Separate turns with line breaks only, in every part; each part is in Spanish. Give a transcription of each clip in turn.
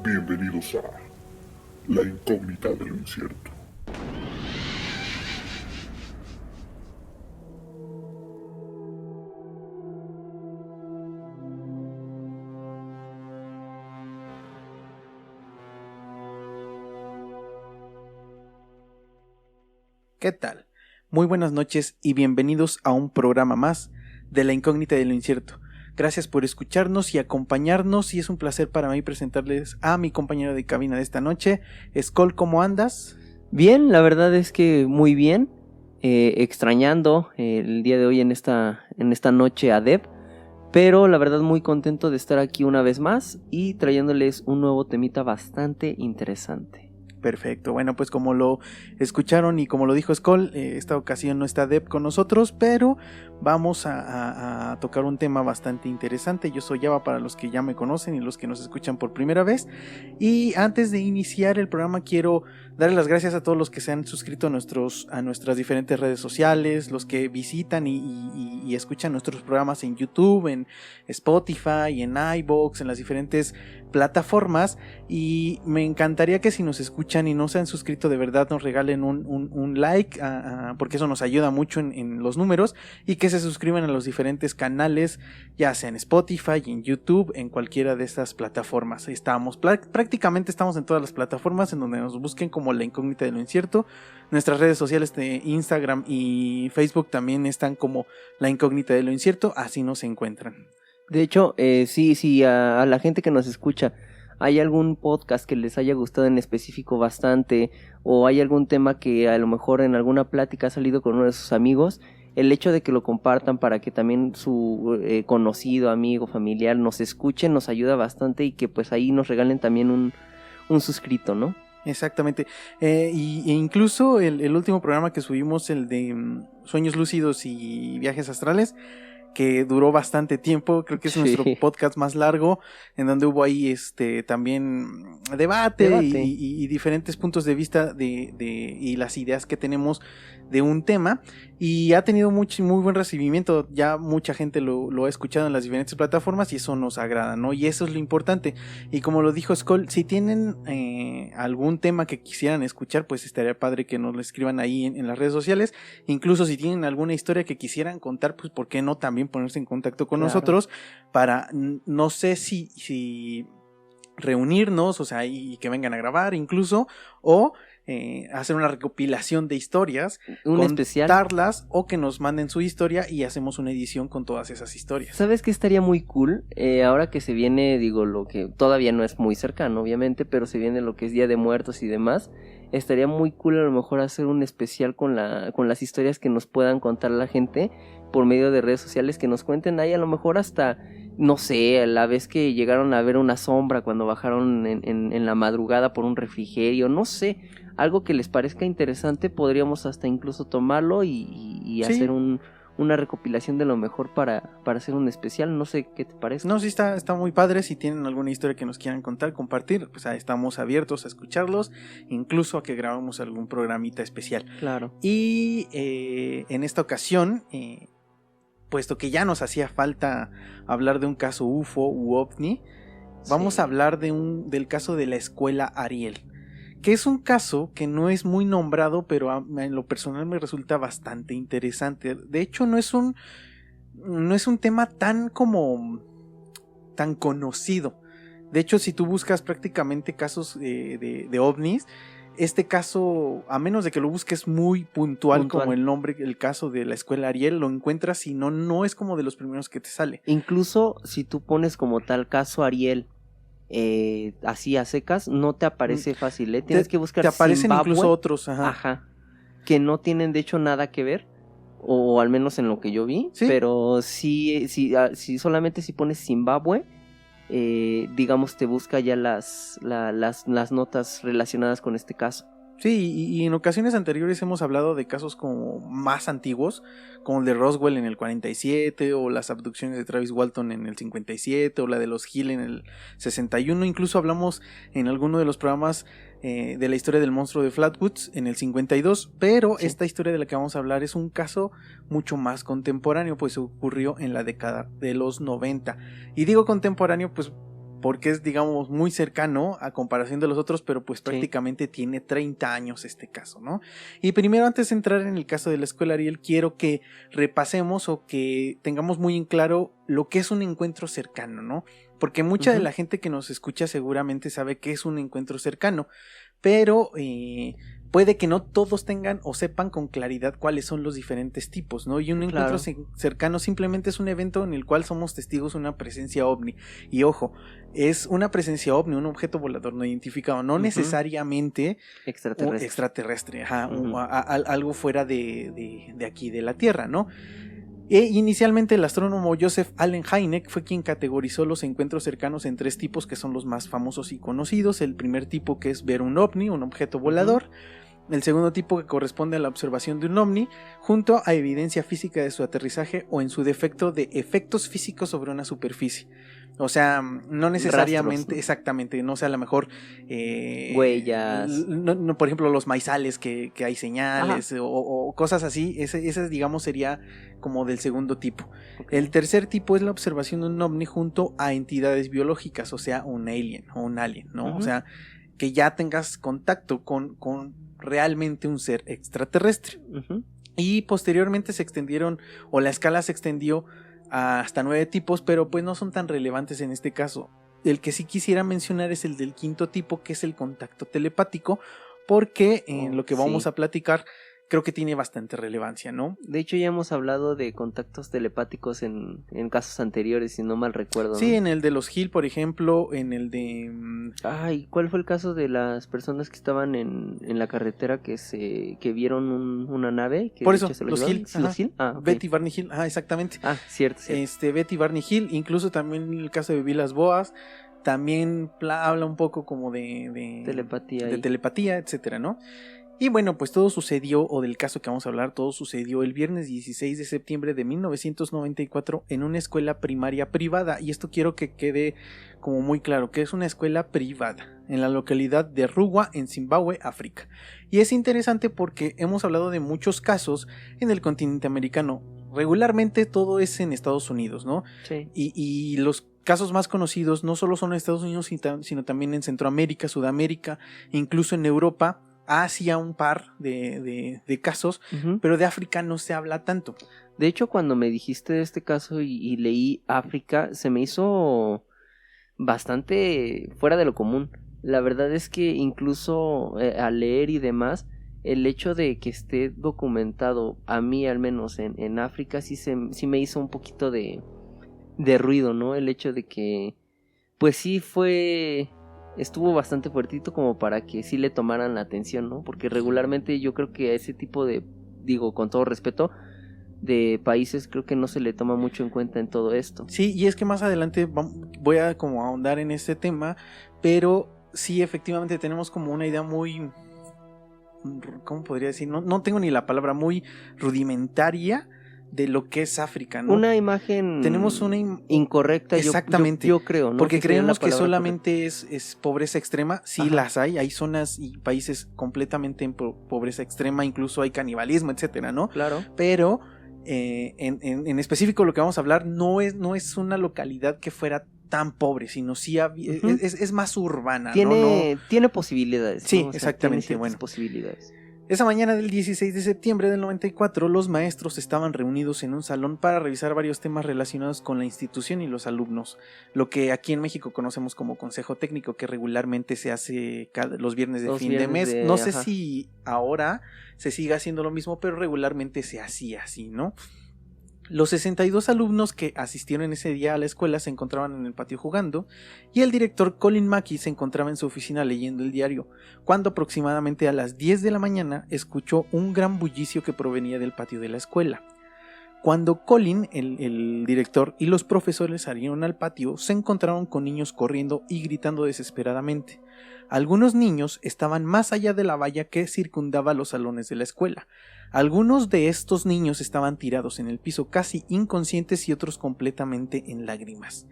Bienvenidos a La Incógnita de lo Incierto.
¿Qué tal? Muy buenas noches y bienvenidos a un programa más de La Incógnita de lo Incierto. Gracias por escucharnos y acompañarnos, y es un placer para mí presentarles a mi compañero de cabina de esta noche. Skol, ¿cómo andas?
Bien, la verdad es que muy bien, extrañando el día de hoy en esta noche a Deb, pero la verdad muy contento de estar aquí una vez más y trayéndoles un nuevo temita bastante interesante.
Perfecto, bueno, pues como lo escucharon y como lo dijo Skol, esta ocasión no está Deb con nosotros, pero vamos a tocar un tema bastante interesante. Yo soy Java para los que ya me conocen y los que nos escuchan por primera vez. Y antes de iniciar el programa quiero darle las gracias a todos los que se han suscrito a nuestras diferentes redes sociales, los que visitan y escuchan nuestros programas en YouTube, en Spotify, en iVoox, en las diferentes plataformas. Y me encantaría que si nos escuchan y no se han suscrito, de verdad nos regalen un like, porque eso nos ayuda mucho en los números, y que se suscriban a los diferentes canales, ya sea en Spotify, en YouTube, en cualquiera de estas plataformas. Prácticamente estamos en todas las plataformas en donde nos busquen como La Incógnita de lo Incierto. Nuestras redes sociales de Instagram y Facebook también están como La Incógnita de lo Incierto, así nos encuentran.
De hecho, sí, a la gente que nos escucha, ¿hay algún podcast que les haya gustado en específico bastante? ¿O hay algún tema que a lo mejor en alguna plática ha salido con uno de sus amigos? El hecho de que lo compartan para que también su conocido, amigo, familiar nos escuchen nos ayuda bastante, y que pues ahí nos regalen también un suscrito, ¿no?
Exactamente, e incluso el último programa que subimos, el de Sueños Lúcidos y Viajes Astrales, que duró bastante tiempo, creo que es nuestro podcast más largo, en donde hubo ahí también debate. Y diferentes puntos de vista y las ideas que tenemos de un tema, y ha tenido muy buen recibimiento. Ya mucha gente lo ha escuchado en las diferentes plataformas y eso nos agrada, ¿no? Y eso es lo importante. Y como lo dijo Skol, si tienen algún tema que quisieran escuchar, pues estaría padre que nos lo escriban ahí en las redes sociales. Incluso si tienen alguna historia que quisieran contar, pues por qué no también ponerse en contacto con nosotros para, no sé si reunirnos, o sea, y que vengan a grabar incluso, o hacer una recopilación de historias, contarlas, o que nos manden su historia y hacemos una edición con todas esas historias.
¿Sabes qué estaría muy cool? Ahora que se viene, digo, lo que todavía no es muy cercano, obviamente, pero se viene lo que es Día de Muertos y demás. Estaría muy cool a lo mejor hacer un especial con las historias que nos puedan contar la gente por medio de redes sociales, que nos cuenten ahí a lo mejor hasta, no sé, la vez que llegaron a ver una sombra cuando bajaron en la madrugada por un refrigerio, no sé, algo que les parezca interesante. Podríamos hasta incluso tomarlo y ¿sí? Hacer una recopilación de lo mejor para hacer un especial. No sé qué te parece.
No, sí, está muy padre. Si tienen alguna historia que nos quieran contar, compartir, pues ahí estamos abiertos a escucharlos, incluso a que grabemos algún programita especial.
Claro.
Y en esta ocasión, puesto que ya nos hacía falta hablar de un caso UFO u OVNI, vamos a hablar del caso de la escuela Ariel, que es un caso que no es muy nombrado, pero en lo personal me resulta bastante interesante. De hecho, no es un tema tan conocido. De hecho, si tú buscas prácticamente casos de ovnis, este caso, a menos de que lo busques muy puntual como el nombre, el caso de la escuela Ariel, lo encuentras, y no es como de los primeros que te sale.
Incluso si tú pones como tal caso Ariel, así a secas, no te aparece fácil, tienes que buscar.
Te aparecen
Zimbabue,
incluso otros,
que no tienen de hecho nada que ver, o al menos en lo que yo vi. ¿Sí? Pero sí, solamente si pones Zimbabue, digamos te busca ya las notas relacionadas con este caso.
Sí, y en ocasiones anteriores hemos hablado de casos como más antiguos, como el de Roswell en el 47, o las abducciones de Travis Walton en el 57, o la de los Hill en el 61. Incluso hablamos en alguno de los programas de la historia del monstruo de Flatwoods en el 52, pero sí, esta historia de la que vamos a hablar es un caso mucho más contemporáneo, pues ocurrió en la década de los 90. Y digo contemporáneo, pues porque es, digamos, muy cercano a comparación de los otros, pero pues
Sí.
prácticamente tiene 30 años este caso, ¿no? Y primero, antes de entrar en el caso de la escuela Ariel, quiero que repasemos o que tengamos muy en claro lo que es un encuentro cercano, ¿no? Porque mucha de
Ujú.
la gente que nos escucha seguramente sabe qué es un encuentro cercano, pero puede que no todos tengan o sepan con claridad cuáles son los diferentes tipos, ¿no? Y un encuentro
Claro.
cercano simplemente es un evento en el cual somos testigos de una presencia ovni. Y ojo, es una presencia ovni, un objeto volador no identificado, no
Ujú.
necesariamente
Extraterrestre.
extraterrestre, ajá,
Ujú.
algo fuera de aquí, de la Tierra, ¿no? Inicialmente el astrónomo Joseph Allen Hynek fue quien categorizó los encuentros cercanos en 3 tipos que son los más famosos y conocidos. El primer tipo, que es ver un ovni, un objeto volador. El segundo tipo, que corresponde a la observación de un ovni junto a evidencia física de su aterrizaje o, en su defecto, de efectos físicos sobre una superficie. O sea, no necesariamente,
Rastros, ¿no?
exactamente, no sé, a lo mejor
Huellas.
no, por ejemplo, los maizales que hay
Ajá.
señales o cosas así. Ese, digamos, sería como del segundo tipo.
Ok.
El tercer tipo es la observación de un ovni junto a entidades biológicas, o sea, un alien o un alien, ¿no?
Ujú.
O sea, que ya tengas contacto con realmente un ser extraterrestre.
Ujú.
Y posteriormente se extendieron, o la escala se extendió a hasta 9 tipos, pero pues no son tan relevantes en este caso. El que sí quisiera mencionar es el del quinto tipo, que es el contacto telepático, porque en lo que vamos
Sí.
a platicar creo que tiene bastante relevancia, ¿no?
De hecho, ya hemos hablado de contactos telepáticos en casos anteriores, si no mal recuerdo,
Sí,
¿no?
en el de los Hill, por ejemplo, en el de...
Ay, ¿cuál fue el caso de las personas que estaban en la carretera que vieron una nave? Que
por
de
eso,
hecho se lo
los
llevaron?
Hill,
¿Sí, los
ajá.
Hill? Ah, ok.
Betty Barney Hill, exactamente.
Ah, cierto, cierto.
Betty Barney Hill, incluso también el caso de Vilas Boas, también habla un poco como de
Telepatía
de
ahí.
telepatía, etcétera, ¿no? Y bueno, pues todo sucedió, o del caso que vamos a hablar, todo sucedió el viernes 16 de septiembre de 1994 en una escuela primaria privada. Y esto quiero que quede como muy claro, que es una escuela privada en la localidad de Ruwa, en Zimbabue, África. Y es interesante porque hemos hablado de muchos casos en el continente americano. Regularmente todo es en Estados Unidos, ¿no?
Sí.
Y los casos más conocidos no solo son en Estados Unidos, sino también en Centroamérica, Sudamérica, incluso en Europa. Hacia un par de casos,
Ujú.
pero de África no se habla tanto.
De hecho, cuando me dijiste de este caso y leí África, se me hizo bastante fuera de lo común. La verdad es que incluso al leer y demás, el hecho de que esté documentado, a mí al menos en África, sí me hizo un poquito de ruido, ¿no? El hecho de que, pues sí estuvo bastante fuertito como para que sí le tomaran la atención, ¿no? Porque regularmente yo creo que a ese tipo de, digo, con todo respeto, de países creo que no se le toma mucho en cuenta en todo esto.
Sí, y es que más adelante voy a como ahondar en este tema, pero sí, efectivamente tenemos como una idea muy, ¿cómo podría decir? No tengo ni la palabra, muy rudimentaria de lo que es África, ¿no?
Una imagen
Tenemos una
incorrecta,
exactamente,
yo creo, ¿no?
porque
Que sería la
creemos que
palabra
solamente es pobreza extrema. Sí,
Ajá.
las hay zonas y países completamente en pobreza extrema, incluso hay canibalismo, etcétera, ¿no?
Claro.
Pero en específico lo que vamos a hablar no es una localidad que fuera tan pobre, sino sí es más urbana,
Tiene posibilidades,
sí,
¿no? O sea,
exactamente,
tiene
bueno.
posibilidades.
Esa mañana del 16 de septiembre del 94, los maestros estaban reunidos en un salón para revisar varios temas relacionados con la institución y los alumnos, lo que aquí en México conocemos como consejo técnico, que regularmente se hace los viernes de fin de mes. No sé si ahora se siga haciendo lo mismo, pero regularmente se hacía así, ¿no? Los 62 alumnos que asistieron ese día a la escuela se encontraban en el patio jugando, y el director Colin Mackey se encontraba en su oficina leyendo el diario, cuando aproximadamente a las 10 de la mañana escuchó un gran bullicio que provenía del patio de la escuela. Cuando Colin, el director, y los profesores salieron al patio, se encontraron con niños corriendo y gritando desesperadamente. Algunos niños estaban más allá de la valla que circundaba los salones de la escuela. Algunos de estos niños estaban tirados en el piso casi inconscientes y otros completamente en lágrimas.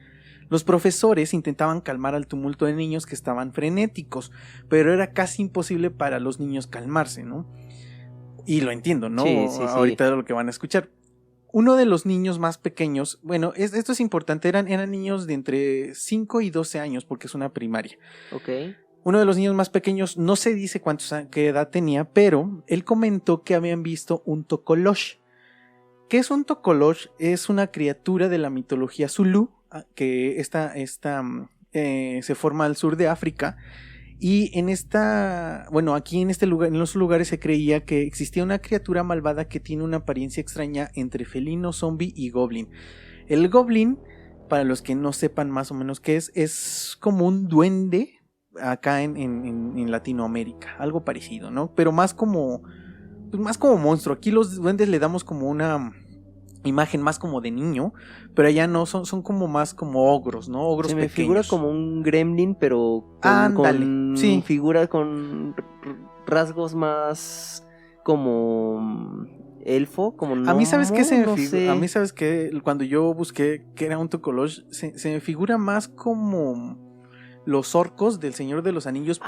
Los profesores intentaban calmar al tumulto de niños que estaban frenéticos, pero era casi imposible para los niños calmarse, ¿no? Y lo entiendo, ¿no?
Sí.
Ahorita es lo que van a escuchar. uno de los niños más pequeños, bueno, esto es importante, eran niños de entre 5 y 12 años, porque es una primaria.
Ok.
Uno de los niños más pequeños, no se dice qué edad tenía, pero él comentó que habían visto un tokolosh. ¿Qué es un tokolosh? Es una criatura de la mitología zulú, que se forma al sur de África. Y aquí en este lugar, en los lugares se creía que existía una criatura malvada que tiene una apariencia extraña entre felino, zombie y goblin. El goblin, para los que no sepan más o menos qué es como un duende acá en Latinoamérica, algo parecido, ¿no? Pero más como monstruo. Aquí los duendes le damos como una imagen más como de niño, pero allá no, son como más como ogros, ¿no? Ogros
Se me
pequeños.
figura como un gremlin, pero con
sí.
figura con rasgos más como elfo, como
a mí sabes qué
sé.
A mí sabes que cuando yo busqué que era un tokolosh, se me figura más como los orcos del Señor de los Anillos,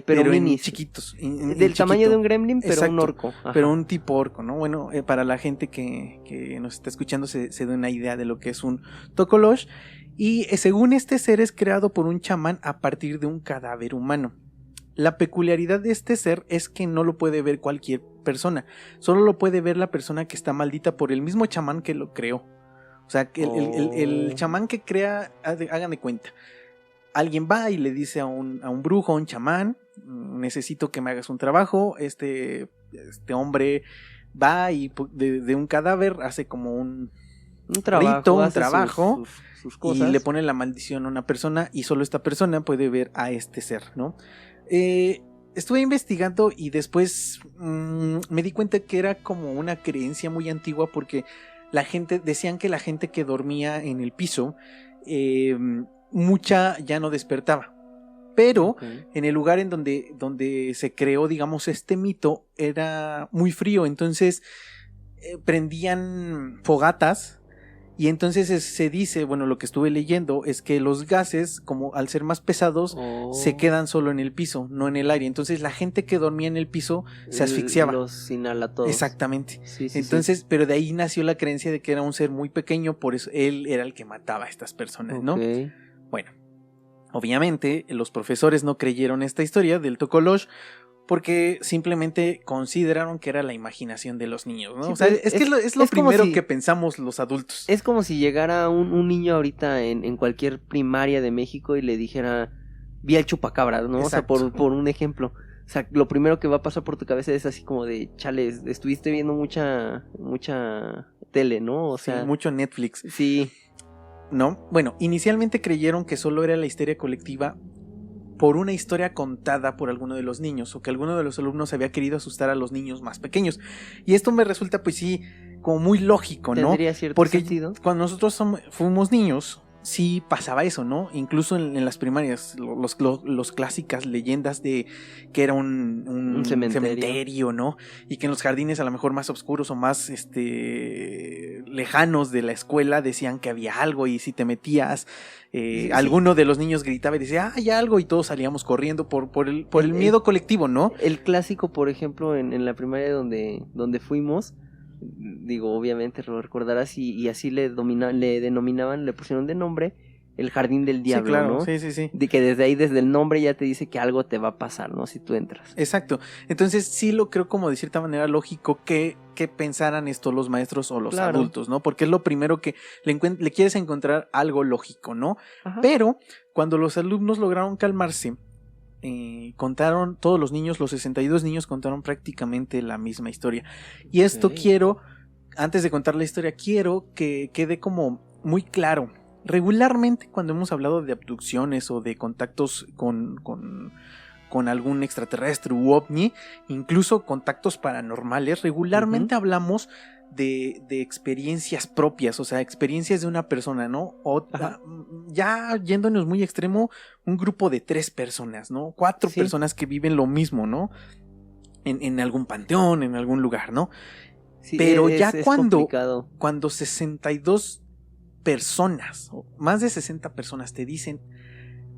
pero en chiquitos.
Del tamaño de un gremlin, pero
exacto,
un orco.
Ajá. Pero un tipo orco, ¿no? Bueno, para la gente que nos está escuchando se da una idea de lo que es un tokolosh. Y según este ser es creado por un chamán a partir de un cadáver humano. La peculiaridad de este ser es que no lo puede ver cualquier persona. Solo lo puede ver la persona que está maldita por el mismo chamán que lo creó. O sea, que el chamán que crea, hagan de cuenta. Alguien va y le dice a un brujo, a un chamán, necesito que me hagas un trabajo. Este hombre va y de un cadáver hace como un trabajo,
sus cosas.
Y le pone la maldición a una persona y solo esta persona puede ver a este ser, ¿no? Estuve investigando y después me di cuenta que era como una creencia muy antigua porque decían que la gente que dormía en el piso, mucha ya no despertaba. Pero en el lugar en donde se creó, digamos, este mito, era muy frío. Entonces prendían fogatas. Y entonces se dice, bueno, lo que estuve leyendo es que los gases, como al ser más pesados, se quedan solo en el piso, no en el aire. Entonces la gente que dormía en el piso se asfixiaba.
Los inhala todos.
Exactamente.
Sí,
entonces, pero de ahí nació la creencia de que era un ser muy pequeño, por eso él era el que mataba a estas personas, ¿no? Bueno, obviamente los profesores no creyeron esta historia del tokolosh porque simplemente consideraron que era la imaginación de los niños, ¿no? Sí, o sea, es lo primero que pensamos los adultos.
Es como si llegara un niño ahorita en cualquier primaria de México y le dijera, vi al chupacabras, ¿no? Exacto. O sea, por un ejemplo. O sea, lo primero que va a pasar por tu cabeza es así como de, chales, estuviste viendo mucha tele, ¿no? O sea,
sí, mucho Netflix.
Sí.
¿No? Bueno, inicialmente creyeron que solo era la histeria colectiva por una historia contada por alguno de los niños o que alguno de los alumnos había querido asustar a los niños más pequeños. Y esto me resulta, pues sí, como muy lógico, ¿no?
Tendría cierto
porque
sentido.
Cuando nosotros fuimos niños, sí pasaba eso, ¿no? Incluso en las primarias, los clásicas leyendas de que era un cementerio, ¿no? Y que en los jardines a lo mejor más oscuros o más lejanos de la escuela decían que había algo y si te metías, alguno de los niños gritaba y decía, hay algo, y todos salíamos corriendo por el miedo colectivo, ¿no?
El clásico, por ejemplo, en la primaria donde fuimos, digo, obviamente lo recordarás, y así le denominaban, le pusieron de nombre el jardín del diablo,
sí, claro,
¿no?
Sí.
De que desde ahí, desde el nombre ya te dice que algo te va a pasar, ¿no? Si tú entras.
Exacto. Entonces sí lo creo como de cierta manera lógico que pensaran esto los maestros o los adultos, ¿no? Porque es lo primero que le quieres encontrar algo lógico, ¿no? Ajá. Pero cuando los alumnos lograron calmarse, contaron, todos los niños, los 62 niños contaron prácticamente la misma historia. Y esto antes de contar la historia, quiero que quede como muy claro. Regularmente cuando hemos hablado de abducciones o de contactos con algún extraterrestre u ovni, incluso contactos paranormales, regularmente hablamos de experiencias propias, o sea, experiencias de una persona, ¿no? O ya yéndonos muy extremo, un grupo de 3 personas, ¿no? 4 personas que viven lo mismo, ¿no? En algún panteón, en algún lugar, ¿no? Sí, pero ya cuando 62 personas, o más de 60 personas te dicen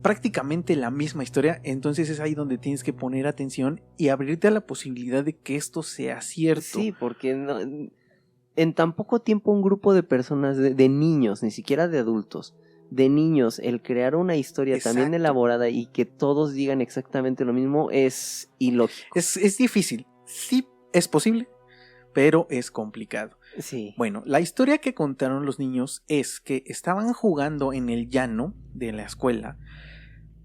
prácticamente la misma historia, entonces es ahí donde tienes que poner atención y abrirte a la posibilidad de que esto sea cierto.
Sí, porque en tan poco tiempo un grupo de personas, de niños, ni siquiera de adultos, de niños, el crear una historia también elaborada y que todos digan exactamente lo mismo es ilógico.
Es difícil, sí es posible, pero es complicado.
Sí.
Bueno, la historia que contaron los niños es que estaban jugando en el llano de la escuela.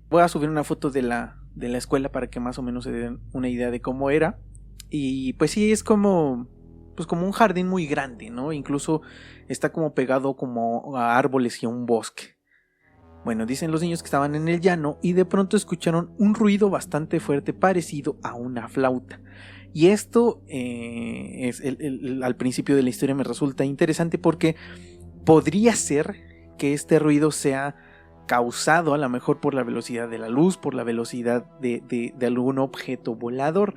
Voy a subir una foto de la escuela para que más o menos se den una idea de cómo era. Y pues sí, es como un jardín muy grande, ¿no? Incluso está como pegado como a árboles y a un bosque. Bueno, dicen los niños que estaban en el llano y de pronto escucharon un ruido bastante fuerte parecido a una flauta. Y esto al principio de la historia me resulta interesante porque podría ser que este ruido sea causado a lo mejor por la velocidad de la luz, por la velocidad de algún objeto volador.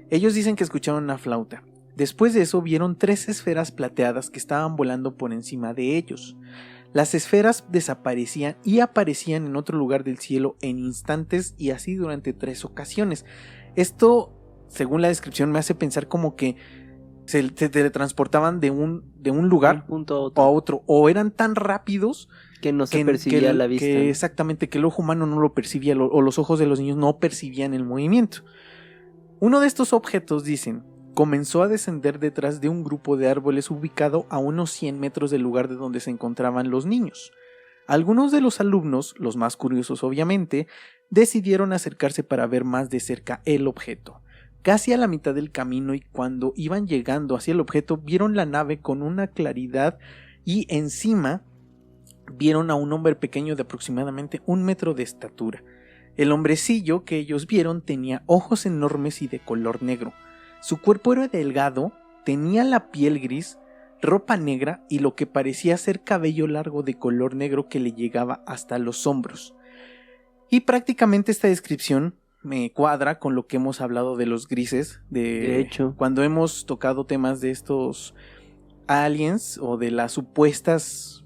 Ellos dicen que escucharon una flauta. Después de eso vieron 3 esferas plateadas que estaban volando por encima de ellos. Las esferas desaparecían y aparecían en otro lugar del cielo en instantes y así durante 3 ocasiones. Esto, según la descripción, me hace pensar como que se teletransportaban de un lugar
un punto a
a otro, o eran tan rápidos
que no se percibía la vista.
Que exactamente, que el ojo humano no lo percibía, o los ojos de los niños no percibían el movimiento. Uno de estos objetos, dicen, comenzó a descender detrás de un grupo de árboles ubicado a unos 100 metros del lugar de donde se encontraban los niños. Algunos de los alumnos, los más curiosos obviamente, decidieron acercarse para ver más de cerca el objeto. Casi a la mitad del camino y cuando iban llegando hacia el objeto, vieron la nave con una claridad y encima vieron a un hombre pequeño de aproximadamente 1 metro de estatura. El hombrecillo que ellos vieron tenía ojos enormes y de color negro. Su cuerpo era delgado, tenía la piel gris, ropa negra y lo que parecía ser cabello largo de color negro que le llegaba hasta los hombros. Y prácticamente esta descripción me cuadra con lo que hemos hablado de los grises,
de hecho,
cuando hemos tocado temas de estos aliens o de las supuestas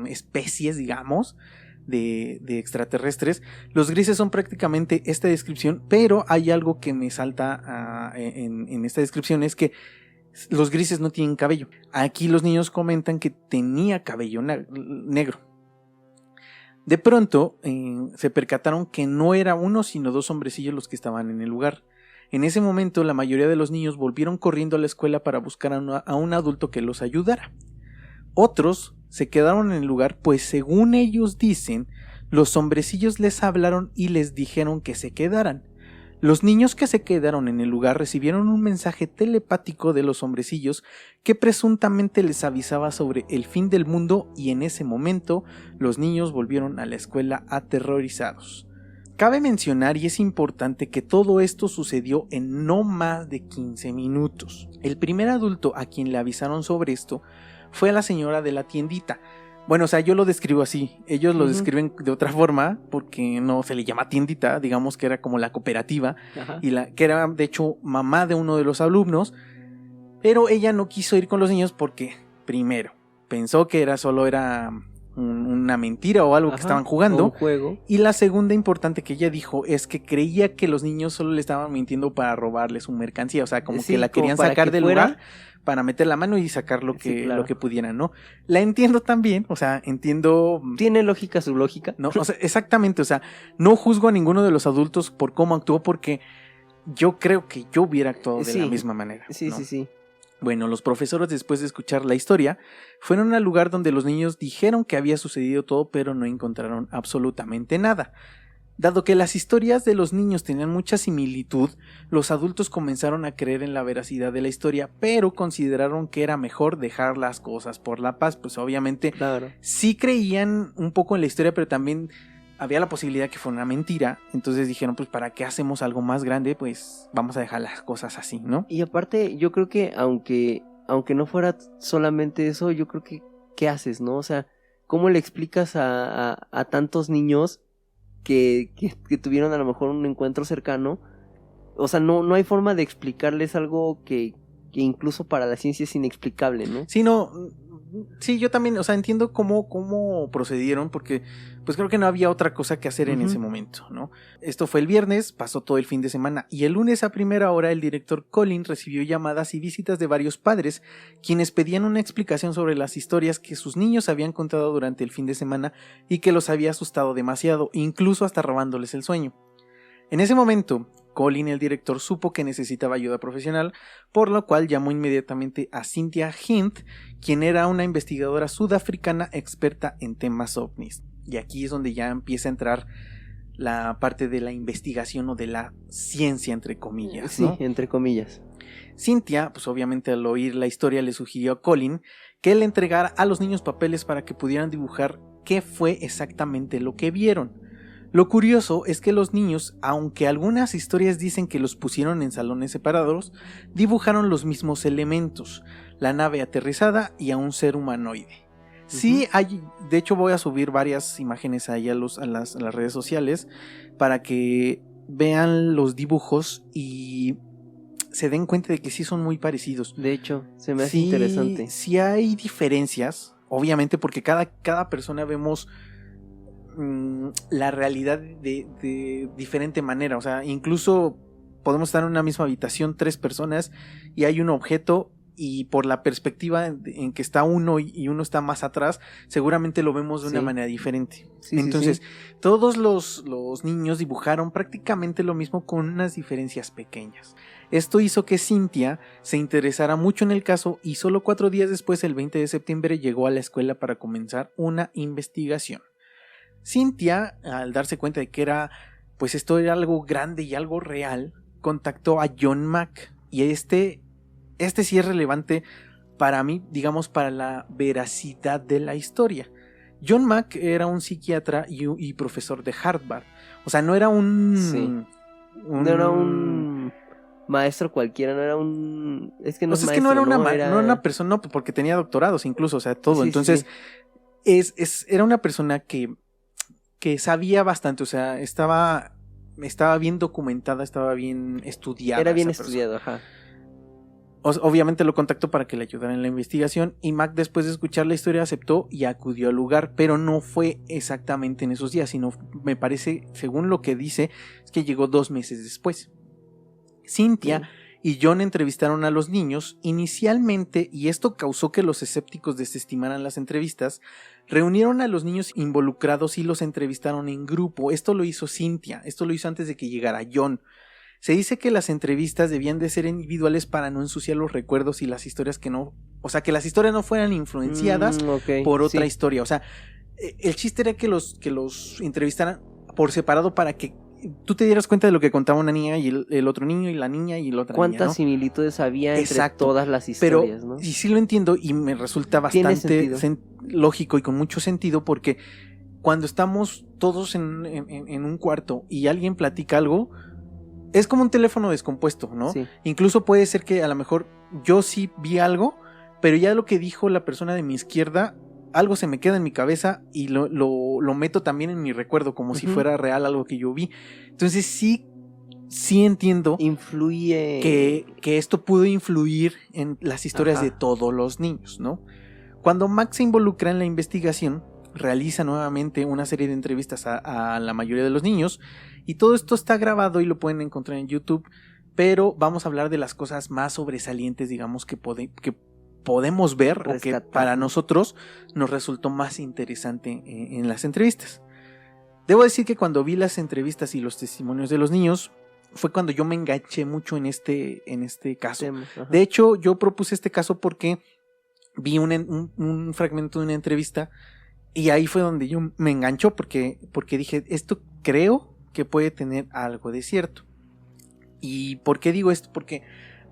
especies, digamos, de extraterrestres. Los grises son prácticamente esta descripción, pero hay algo que me salta en esta descripción, es que los grises no tienen cabello. Aquí los niños comentan que tenía cabello negro. De pronto se percataron que no era uno sino 2 hombrecillos los que estaban en el lugar. En ese momento la mayoría de los niños volvieron corriendo a la escuela para buscar a un adulto que los ayudara. Otros se quedaron en el lugar, pues según ellos dicen, los hombrecillos les hablaron y les dijeron que se quedaran. Los niños que se quedaron en el lugar recibieron un mensaje telepático de los hombrecillos que presuntamente les avisaba sobre el fin del mundo, y en ese momento los niños volvieron a la escuela aterrorizados. Cabe mencionar, y es importante, que todo esto sucedió en no más de 15 minutos. El primer adulto a quien le avisaron sobre esto fue a la señora de la tiendita. Bueno, o sea, yo lo describo así. Ellos lo describen de otra forma porque no se le llama tiendita, digamos que era como la cooperativa. Ajá. Y que era de hecho mamá de uno de los alumnos, pero ella no quiso ir con los niños porque, primero, pensó que solo era una mentira o algo. Ajá, que estaban jugando.
Un juego.
Y la segunda importante que ella dijo es que creía que los niños solo le estaban mintiendo para robarle su mercancía, o sea, como que la querían sacar del lugar para meter la mano y sacar lo que pudieran, ¿no? La entiendo también, o sea, entiendo...
Tiene lógica su lógica.
No, o sea, exactamente, o sea, no juzgo a ninguno de los adultos por cómo actuó, porque yo creo que yo hubiera actuado de la misma manera.
Sí,
¿no?
sí.
Bueno, los profesores, después de escuchar la historia, fueron al lugar donde los niños dijeron que había sucedido todo, pero no encontraron absolutamente nada. Dado que las historias de los niños tenían mucha similitud, los adultos comenzaron a creer en la veracidad de la historia, pero consideraron que era mejor dejar las cosas por la paz. Pues obviamente sí creían un poco en la historia, pero también había la posibilidad que fuera una mentira. Entonces dijeron, pues ¿para qué hacemos algo más grande? Pues vamos a dejar las cosas así, ¿no?
Y aparte, yo creo que aunque no fuera solamente eso, yo creo que ¿qué haces, no? O sea, ¿cómo le explicas a tantos niños que tuvieron a lo mejor un encuentro cercano? O sea, no hay forma de explicarles algo que incluso para la ciencia es inexplicable, ¿no?
Sí, no, Sí, yo también, o sea, entiendo cómo procedieron, porque pues creo que no había otra cosa que hacer en ese momento, ¿no? Esto fue el viernes, pasó todo el fin de semana, y el lunes a primera hora el director Colin recibió llamadas y visitas de varios padres, quienes pedían una explicación sobre las historias que sus niños habían contado durante el fin de semana y que los había asustado demasiado, incluso hasta robándoles el sueño. En ese momento, Colin, el director, supo que necesitaba ayuda profesional, por lo cual llamó inmediatamente a Cynthia Hint, quien era una investigadora sudafricana experta en temas ovnis. Y aquí es donde ya empieza a entrar la parte de la investigación o de la ciencia, entre comillas, ¿no?
Sí, entre comillas.
Cynthia, pues obviamente al oír la historia le sugirió a Colin que le entregara a los niños papeles para que pudieran dibujar qué fue exactamente lo que vieron. Lo curioso es que los niños, aunque algunas historias dicen que los pusieron en salones separados, dibujaron los mismos elementos, la nave aterrizada y a un ser humanoide. Sí, hay, de hecho voy a subir varias imágenes ahí a las redes sociales para que vean los dibujos y se den cuenta de que sí son muy parecidos.
De hecho, se me hace interesante.
Sí hay diferencias, obviamente, porque cada persona vemos la realidad de diferente manera. O sea, incluso podemos estar en una misma habitación 3 personas y hay un objeto y por la perspectiva en que está uno y uno está más atrás, seguramente lo vemos de una manera diferente. Entonces, todos los niños dibujaron prácticamente lo mismo con unas diferencias pequeñas. Esto hizo que Cynthia se interesara mucho en el caso y solo 4 días después, el 20 de septiembre, llegó a la escuela para comenzar una investigación. Cynthia, al darse cuenta de que pues esto era algo grande y algo real, contactó a John Mack, y este sí es relevante para mí, digamos, para la veracidad de la historia. John Mack era un psiquiatra y profesor de Harvard. O sea, no era no
era un maestro cualquiera, no era un... Es que no es maestro,
que no era una persona, no, porque tenía doctorados incluso, o sea, todo. Entonces, era una persona que sabía bastante, o sea, estaba bien documentada, estaba bien estudiada.
Era bien estudiado, ajá.
Obviamente lo contactó para que le ayudara en la investigación y Mac, después de escuchar la historia, aceptó y acudió al lugar, pero no fue exactamente en esos días, sino me parece, según lo que dice, es que llegó 2 meses después. Cynthia y John entrevistaron a los niños inicialmente, y esto causó que los escépticos desestimaran las entrevistas. Reunieron a los niños involucrados y los entrevistaron en grupo. Esto lo hizo Cynthia, esto lo hizo antes de que llegara John. Se dice que las entrevistas debían de ser individuales para no ensuciar los recuerdos y las historias que las historias no fueran influenciadas por otra historia. O sea, el chiste era que los entrevistaran por separado para que tú te dieras cuenta de lo que contaba una niña y el otro niño y la niña y la otra niña, ¿no?
¿Cuántas similitudes había entre todas las historias?
Pero,
¿no?
Y sí lo entiendo y me resulta bastante lógico y con mucho sentido, porque cuando estamos todos en un cuarto y alguien platica algo, es como un teléfono descompuesto, ¿no? Sí. Incluso puede ser que a lo mejor yo sí vi algo, pero ya lo que dijo la persona de mi izquierda, algo se me queda en mi cabeza y lo meto también en mi recuerdo, como si fuera real algo que yo vi. Entonces sí entiendo que esto pudo influir en las historias de todos los niños, ¿no? Cuando Max se involucra en la investigación, realiza nuevamente una serie de entrevistas a la mayoría de los niños, y todo esto está grabado y lo pueden encontrar en YouTube, pero vamos a hablar de las cosas más sobresalientes, digamos, que podemos ver o que para nosotros nos resultó más interesante en las entrevistas. Debo decir que cuando vi las entrevistas y los testimonios de los niños fue cuando yo me enganché mucho en este caso. De hecho, yo propuse este caso porque vi un fragmento de una entrevista y ahí fue donde yo me enganchó, porque dije, esto creo que puede tener algo de cierto. ¿Y por qué digo esto? Porque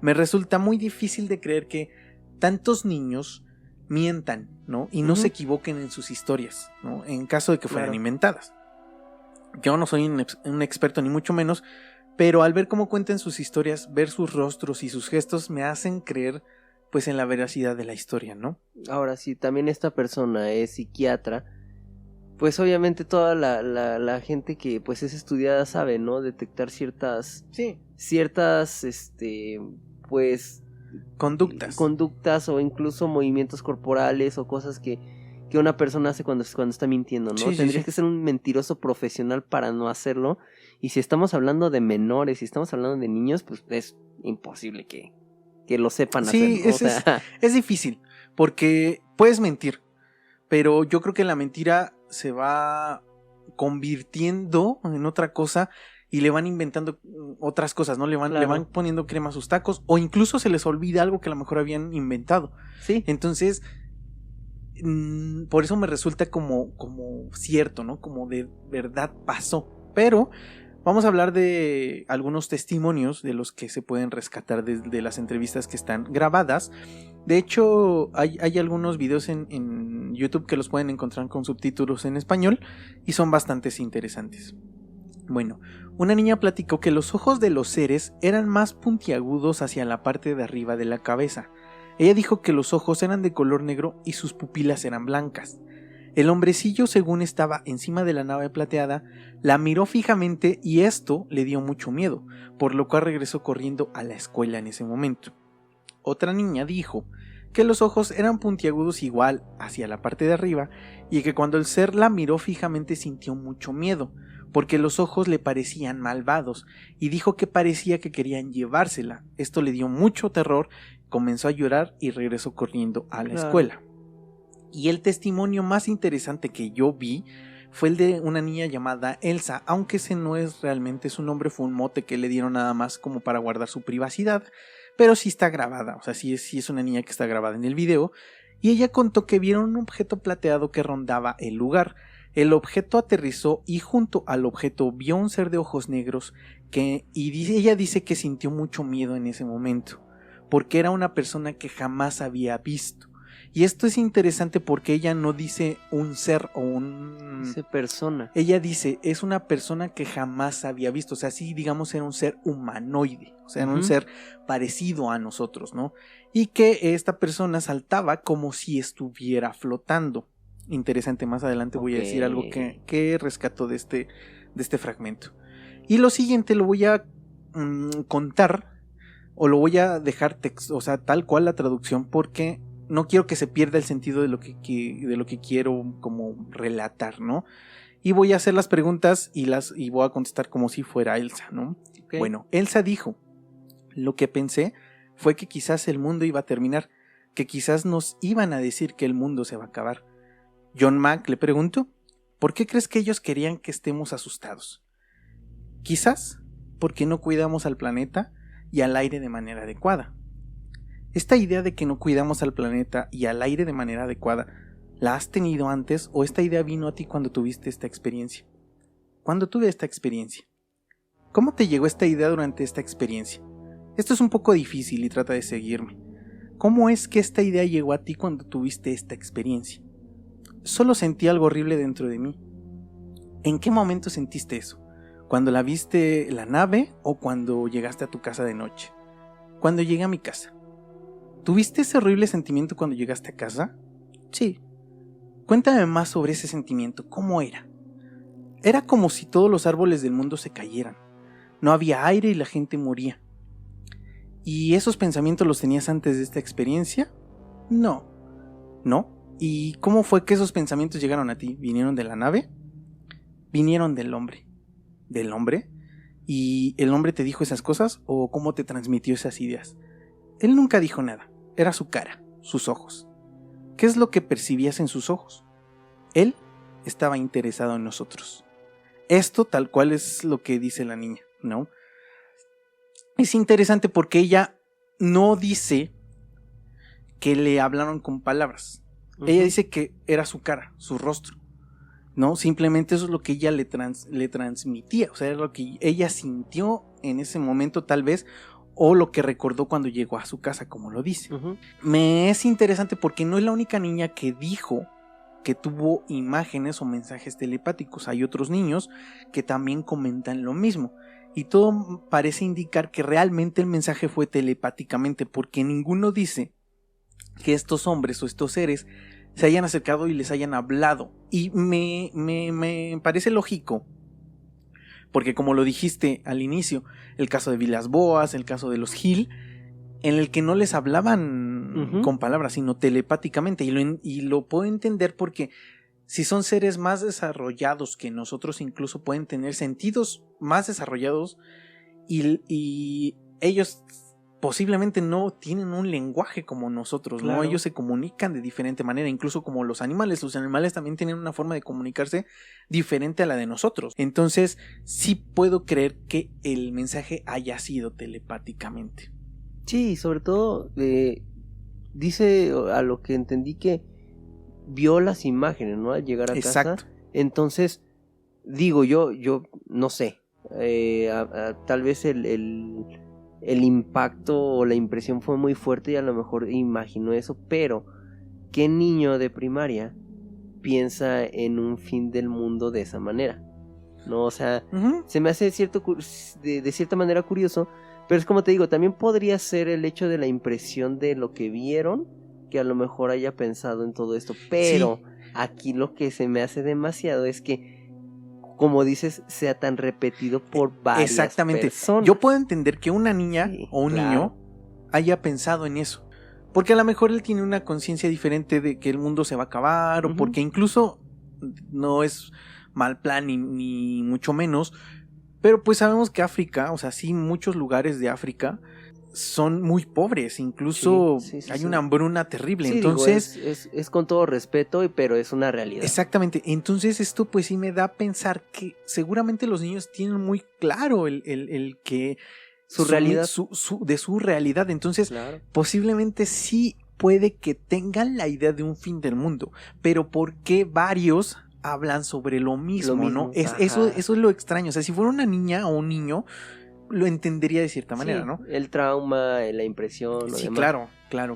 me resulta muy difícil de creer que tantos niños mientan, ¿no? Y no se equivoquen en sus historias, ¿no? En caso de que fueran inventadas. Yo no soy un experto, ni mucho menos, pero al ver cómo cuentan sus historias, ver sus rostros y sus gestos, me hacen creer, pues, en la veracidad de la historia, ¿no?
Ahora, si también esta persona es psiquiatra, pues obviamente toda la gente que pues es estudiada sabe, ¿no? Detectar ciertas, pues
conductas
o incluso movimientos corporales o cosas que una persona hace cuando está mintiendo, ¿no?
Sí,
Tendrías que ser un mentiroso profesional para no hacerlo. Y si estamos hablando de menores, si estamos hablando de niños, pues es imposible que lo sepan hacer, ¿no?
Es difícil, porque puedes mentir, pero yo creo que la mentira se va convirtiendo en otra cosa y le van inventando otras cosas, ¿no? Le van poniendo crema a sus tacos, o incluso se les olvida algo que a lo mejor habían inventado.
Sí.
Entonces, por eso me resulta como cierto, ¿no? Como de verdad pasó. Pero vamos a hablar de algunos testimonios de los que se pueden rescatar de las entrevistas que están grabadas. De hecho, hay algunos videos en YouTube que los pueden encontrar con subtítulos en español y son bastante interesantes. Bueno, una niña platicó que los ojos de los seres eran más puntiagudos hacia la parte de arriba de la cabeza. Ella dijo que los ojos eran de color negro y sus pupilas eran blancas. El hombrecillo, según estaba encima de la nave plateada, la miró fijamente y esto le dio mucho miedo, por lo cual regresó corriendo a la escuela en ese momento. Otra niña dijo que los ojos eran puntiagudos igual hacia la parte de arriba y que cuando el ser la miró fijamente sintió mucho miedo, porque los ojos le parecían malvados y dijo que parecía que querían llevársela. Esto le dio mucho terror, comenzó a llorar y regresó corriendo a la escuela. Y el testimonio más interesante que yo vi fue el de una niña llamada Elsa, aunque ese no es realmente su nombre, fue un mote que le dieron nada más como para guardar su privacidad, pero sí está grabada, o sea, sí es una niña que está grabada en el video, y ella contó que vieron un objeto plateado que rondaba el lugar. El objeto aterrizó y junto al objeto vio un ser de ojos negros ella dice que sintió mucho miedo en ese momento, porque era una persona que jamás había visto. Y esto es interesante porque ella no dice un ser o
dice persona.
Ella dice, es una persona que jamás había visto. O sea, sí, digamos, era un ser humanoide. O sea, era un ser parecido a nosotros, ¿no? Y que esta persona saltaba como si estuviera flotando. Interesante, más adelante voy a decir algo que rescato de este fragmento. Y lo siguiente lo voy a contar, o lo voy a dejar o sea, tal cual la traducción, porque no quiero que se pierda el sentido de lo que quiero como relatar, ¿no? Y voy a hacer las preguntas y voy a contestar como si fuera Elsa, ¿no? Okay. Bueno, Elsa dijo, lo que pensé fue que quizás el mundo iba a terminar, que quizás nos iban a decir que el mundo se va a acabar. John Mack le preguntó, ¿por qué crees que ellos querían que estemos asustados? Quizás porque no cuidamos al planeta y al aire de manera adecuada. Esta idea de que no cuidamos al planeta y al aire de manera adecuada, ¿la has tenido antes o esta idea vino a ti cuando tuviste esta experiencia? ¿Cuándo tuve esta experiencia? ¿Cómo te llegó esta idea durante esta experiencia? Esto es un poco difícil y trata de seguirme. ¿Cómo es que esta idea llegó a ti cuando tuviste esta experiencia? Solo sentí algo horrible dentro de mí. ¿En qué momento sentiste eso? ¿Cuando la viste la nave o cuando llegaste a tu casa de noche? Cuando llegué a mi casa. ¿Tuviste ese horrible sentimiento cuando llegaste a casa? Sí. Cuéntame más sobre ese sentimiento. ¿Cómo era? Era como si todos los árboles del mundo se cayeran. No había aire y la gente moría. ¿Y esos pensamientos los tenías antes de esta experiencia? No. ¿No? ¿Y cómo fue que esos pensamientos llegaron a ti? ¿Vinieron de la nave? Vinieron del hombre. ¿Del hombre? ¿Y el hombre te dijo esas cosas o cómo te transmitió esas ideas? Él nunca dijo nada, era su cara, sus ojos. ¿Qué es lo que percibías en sus ojos? Él estaba interesado en nosotros. Esto tal cual es lo que dice la niña, ¿no? Es interesante porque ella no dice que le hablaron con palabras. Ella dice que era su cara, su rostro, ¿no? Simplemente eso es lo que ella le transmitía, o sea, es lo que ella sintió en ese momento tal vez, o lo que recordó cuando llegó a su casa, como lo dice. Me es interesante porque no es la única niña que dijo que tuvo imágenes o mensajes telepáticos. Hay otros niños que también comentan lo mismo. Y todo parece indicar que realmente el mensaje fue telepáticamente, porque ninguno dice que estos hombres o estos seres se hayan acercado y les hayan hablado. Y me parece lógico, porque como lo dijiste al inicio, el caso de Vilas Boas, el caso de los Gil, en el que no les hablaban con palabras, sino telepáticamente. Y lo puedo entender porque si son seres más desarrollados que nosotros, incluso pueden tener sentidos más desarrollados y ellos posiblemente no tienen un lenguaje como nosotros,
Claro.
¿no? Ellos se comunican de diferente manera, incluso como los animales. Los animales también tienen una forma de comunicarse diferente a la de nosotros. Entonces, sí puedo creer que el mensaje haya sido telepáticamente.
Sí, sobre todo dice a lo que entendí que vio las imágenes, ¿no? Al llegar a
Exacto.
casa. Entonces, digo, yo no sé, tal vez el impacto o la impresión fue muy fuerte y a lo mejor imaginó eso, pero ¿qué niño de primaria piensa en un fin del mundo de esa manera? No, o sea, se me hace de cierta manera curioso, pero es como te digo, también podría ser el hecho de la impresión de lo que vieron, que a lo mejor haya pensado en todo esto, pero
Sí.
aquí lo que se me hace demasiado es que, como dices, sea tan repetido por varias
Exactamente.
personas.
Yo puedo entender que una niña
Sí,
o un
claro.
niño haya pensado en eso. Porque a lo mejor él tiene una conciencia diferente de que el mundo se va a acabar, o porque incluso no es mal plan ni mucho menos. Pero pues sabemos que África, o sea, sí, muchos lugares de África son muy pobres, incluso
Sí,
hay una hambruna terrible.
Sí,
Entonces,
digo, es con todo respeto, pero es una realidad.
exactamente, entonces esto pues sí me da a pensar que seguramente los niños tienen muy claro el que
Su realidad.
de su realidad. Entonces,
Claro.
posiblemente sí puede que tengan la idea de un fin del mundo, pero ¿por qué varios hablan sobre lo mismo, no? Eso es lo extraño. O sea, si fuera una niña o un niño, lo entendería de cierta manera,
Sí,
¿no?
el trauma, la impresión.
Sí,
demás.
claro.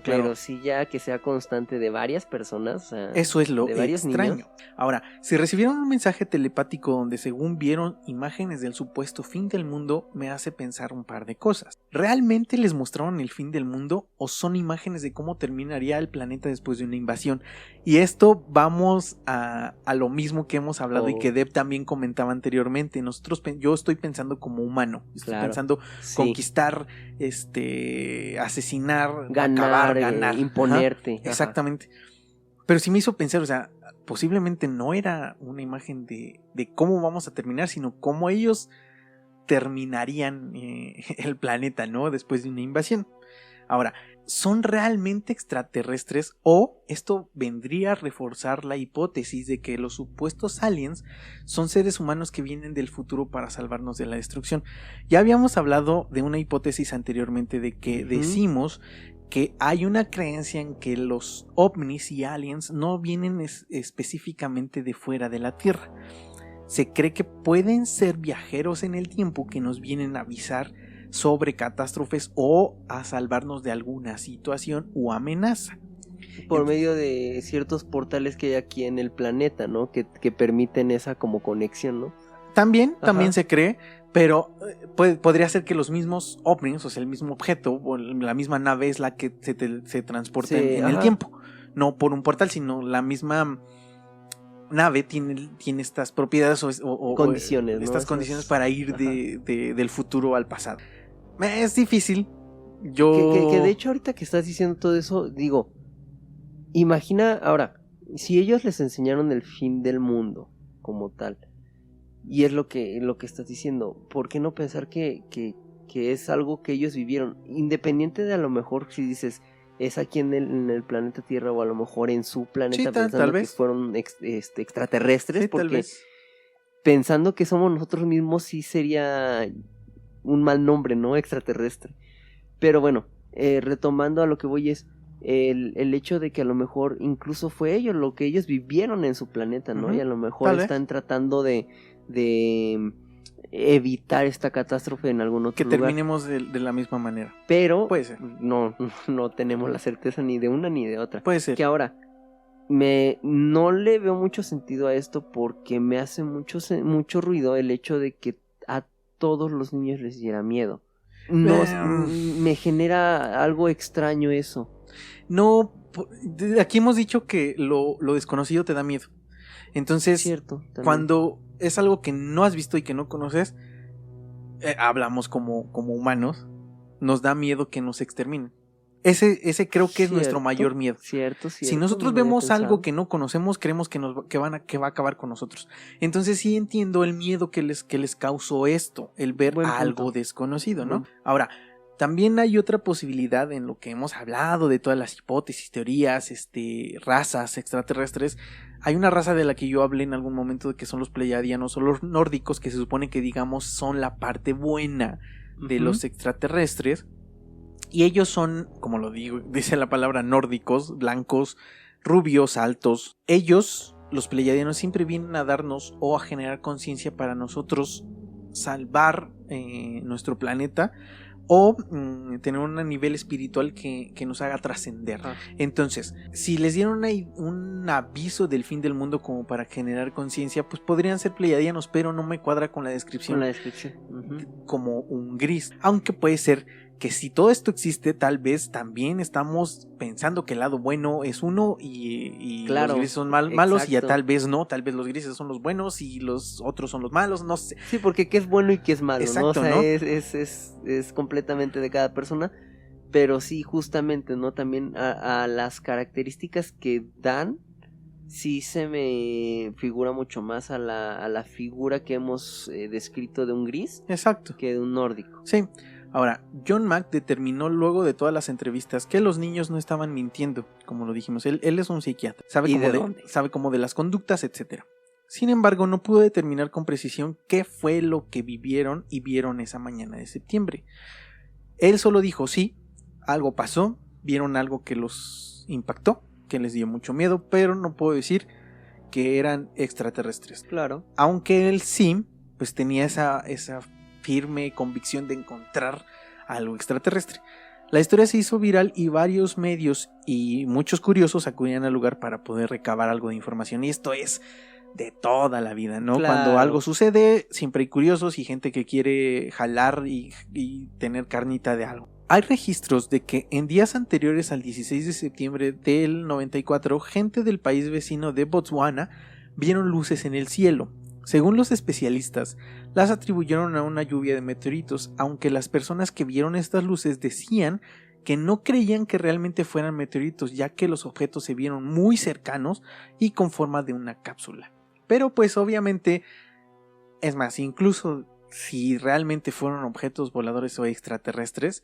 Pero sí ya que sea constante de varias personas. O sea,
eso es lo
de varios
extraño.
niños.
Ahora, si recibieron un mensaje telepático donde según vieron imágenes del supuesto fin del mundo, me hace pensar un par de cosas. ¿Realmente les mostraron el fin del mundo o son imágenes de cómo terminaría el planeta después de una invasión? Y esto vamos a lo mismo que hemos hablado y que Deb también comentaba anteriormente. Yo estoy pensando como humano. Estoy pensando conquistar, asesinar, ganar,
imponerte.
Ajá, exactamente. Pero sí me hizo pensar, o sea, posiblemente no era una imagen de cómo vamos a terminar, sino cómo ellos terminarían el planeta, ¿no? Después de una invasión. Ahora, ¿son realmente extraterrestres o esto vendría a reforzar la hipótesis de que los supuestos aliens son seres humanos que vienen del futuro para salvarnos de la destrucción? Ya habíamos hablado de una hipótesis anteriormente de que decimos que hay una creencia en que los ovnis y aliens no vienen específicamente de fuera de la Tierra. Se cree que pueden ser viajeros en el tiempo que nos vienen a avisar sobre catástrofes o a salvarnos de alguna situación o amenaza.
Por medio de ciertos portales que hay aquí en el planeta, ¿no? Que permiten esa como conexión, ¿no?
También se cree, pero podría ser que los mismos ovnis, o sea, el mismo objeto o la misma nave es la que se transporta en el tiempo. No por un portal, sino la misma nave tiene estas propiedades o
condiciones, ¿no?
Estas condiciones para ir del futuro al pasado. Es difícil. Que
de hecho ahorita que estás diciendo todo eso, digo, imagina ahora, si ellos les enseñaron el fin del mundo como tal, y es lo que estás diciendo, ¿por qué no pensar que es algo que ellos vivieron? Independiente de a lo mejor si dices es aquí en el planeta Tierra o a lo mejor en su planeta, pensando tal vez que fueron extraterrestres, porque tal vez. Pensando que somos nosotros mismos sí sería un mal nombre, ¿no? Extraterrestre. Pero bueno, retomando a lo que voy es el hecho de que a lo mejor incluso fue ellos lo que ellos vivieron en su planeta, ¿no? Y a lo mejor están tratando de evitar esta catástrofe en algún otro lugar. Que
terminemos de la misma manera.
Pero
puede ser.
No tenemos la certeza ni de una ni de otra.
Puede ser.
Que ahora no le veo mucho sentido a esto porque me hace mucho ruido el hecho de que a todos los niños les diera miedo. Me genera algo extraño eso.
No, aquí hemos dicho que lo desconocido te da miedo. Entonces,
cierto,
cuando es algo que no has visto y que no conoces, hablamos como humanos, nos da miedo que nos exterminen. Ese creo que es nuestro mayor miedo.
Cierto.
Si nosotros vemos algo que no conocemos, creemos que va a acabar con nosotros. Entonces sí entiendo el miedo que les causó esto, el ver algo desconocido, ¿no? Ahora, también hay otra posibilidad en lo que hemos hablado de todas las hipótesis, teorías, razas extraterrestres. Hay una raza de la que yo hablé en algún momento, de que son los pleiadianos o los nórdicos, que se supone que, digamos, son la parte buena de los extraterrestres. Y ellos son, como lo digo, dice la palabra, nórdicos, blancos, rubios, altos. Ellos, los pleiadianos, siempre vienen a darnos o a generar conciencia para nosotros salvar nuestro planeta, o tener un nivel espiritual que nos haga trascender. Entonces, si les dieron un aviso del fin del mundo como para generar conciencia, pues podrían ser pleiadianos, pero no me cuadra con la descripción. Como un gris. Aunque puede ser que si todo esto existe, tal vez también estamos pensando que el lado bueno es uno y los grises son malos, y ya tal vez no, tal vez los grises son los buenos y los otros son los malos, no sé.
Sí, porque qué es bueno y qué es malo,
exacto,
¿no? O sea,
¿no?
Es completamente de cada persona, pero sí, justamente, ¿no? También a las características que dan, sí se me figura mucho más a la figura que hemos descrito de un gris.
Exacto.
Que de un nórdico.
Sí. Ahora, John Mack determinó luego de todas las entrevistas que los niños no estaban mintiendo, como lo dijimos. Él es un psiquiatra, sabe como de las conductas, etc. Sin embargo, no pudo determinar con precisión qué fue lo que vivieron y vieron esa mañana de septiembre. Él solo dijo, sí, algo pasó, vieron algo que los impactó, que les dio mucho miedo, pero no puedo decir que eran extraterrestres.
Claro.
Aunque él sí, pues tenía esa firme convicción de encontrar algo extraterrestre. La historia se hizo viral y varios medios y muchos curiosos acudían al lugar para poder recabar algo de información, y esto es de toda la vida, ¿no?
Claro.
Cuando algo sucede, siempre hay curiosos y gente que quiere jalar y tener carnita de algo. Hay registros de que en días anteriores al 16 de septiembre del 94, gente del país vecino de Botswana vieron luces en el cielo. Según los especialistas, las atribuyeron a una lluvia de meteoritos, aunque las personas que vieron estas luces decían que no creían que realmente fueran meteoritos, ya que los objetos se vieron muy cercanos y con forma de una cápsula. Pero pues obviamente, es más, incluso si realmente fueron objetos voladores o extraterrestres,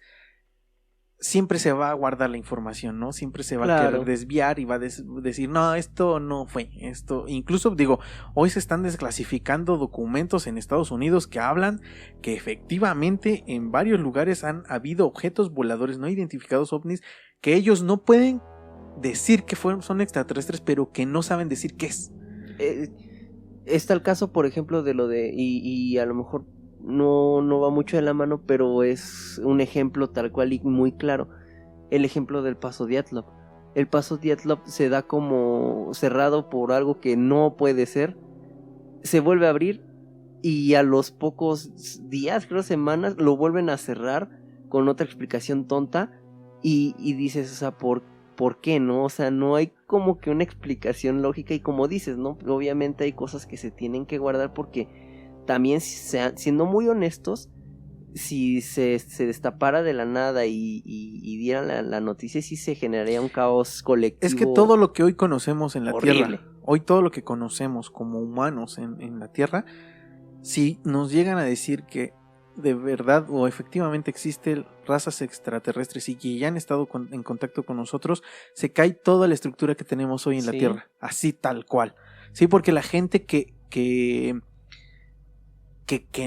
siempre se va a guardar la información, ¿no? Siempre se va a querer desviar y va a decir, no, esto no fue, esto. Incluso, digo, hoy se están desclasificando documentos en Estados Unidos que hablan que efectivamente en varios lugares han habido objetos voladores no identificados, ovnis, que ellos no pueden decir que son extraterrestres, pero que no saben decir qué es.
Está el caso, por ejemplo, de lo de, y a lo mejor no va mucho de la mano, pero es un ejemplo tal cual y muy claro. El ejemplo del Paso Dyatlov. El Paso Dyatlov se da como cerrado por algo que no puede ser. Se vuelve a abrir y a los pocos días, creo semanas, lo vuelven a cerrar con otra explicación tonta y dices, o sea, ¿por qué no? O sea, no hay como que una explicación lógica, y como dices, ¿no? Obviamente hay cosas que se tienen que guardar porque también, siendo muy honestos, si se destapara de la nada y dieran la noticia, sí se generaría un caos colectivo.
Es que todo lo que hoy conocemos en la
horrible.
Tierra, hoy todo lo que conocemos como humanos en la Tierra, si nos llegan a decir que de verdad o efectivamente existen razas extraterrestres y que ya han estado en contacto con nosotros, se cae toda la estructura que tenemos hoy en la Tierra, así tal cual. Sí, porque la gente que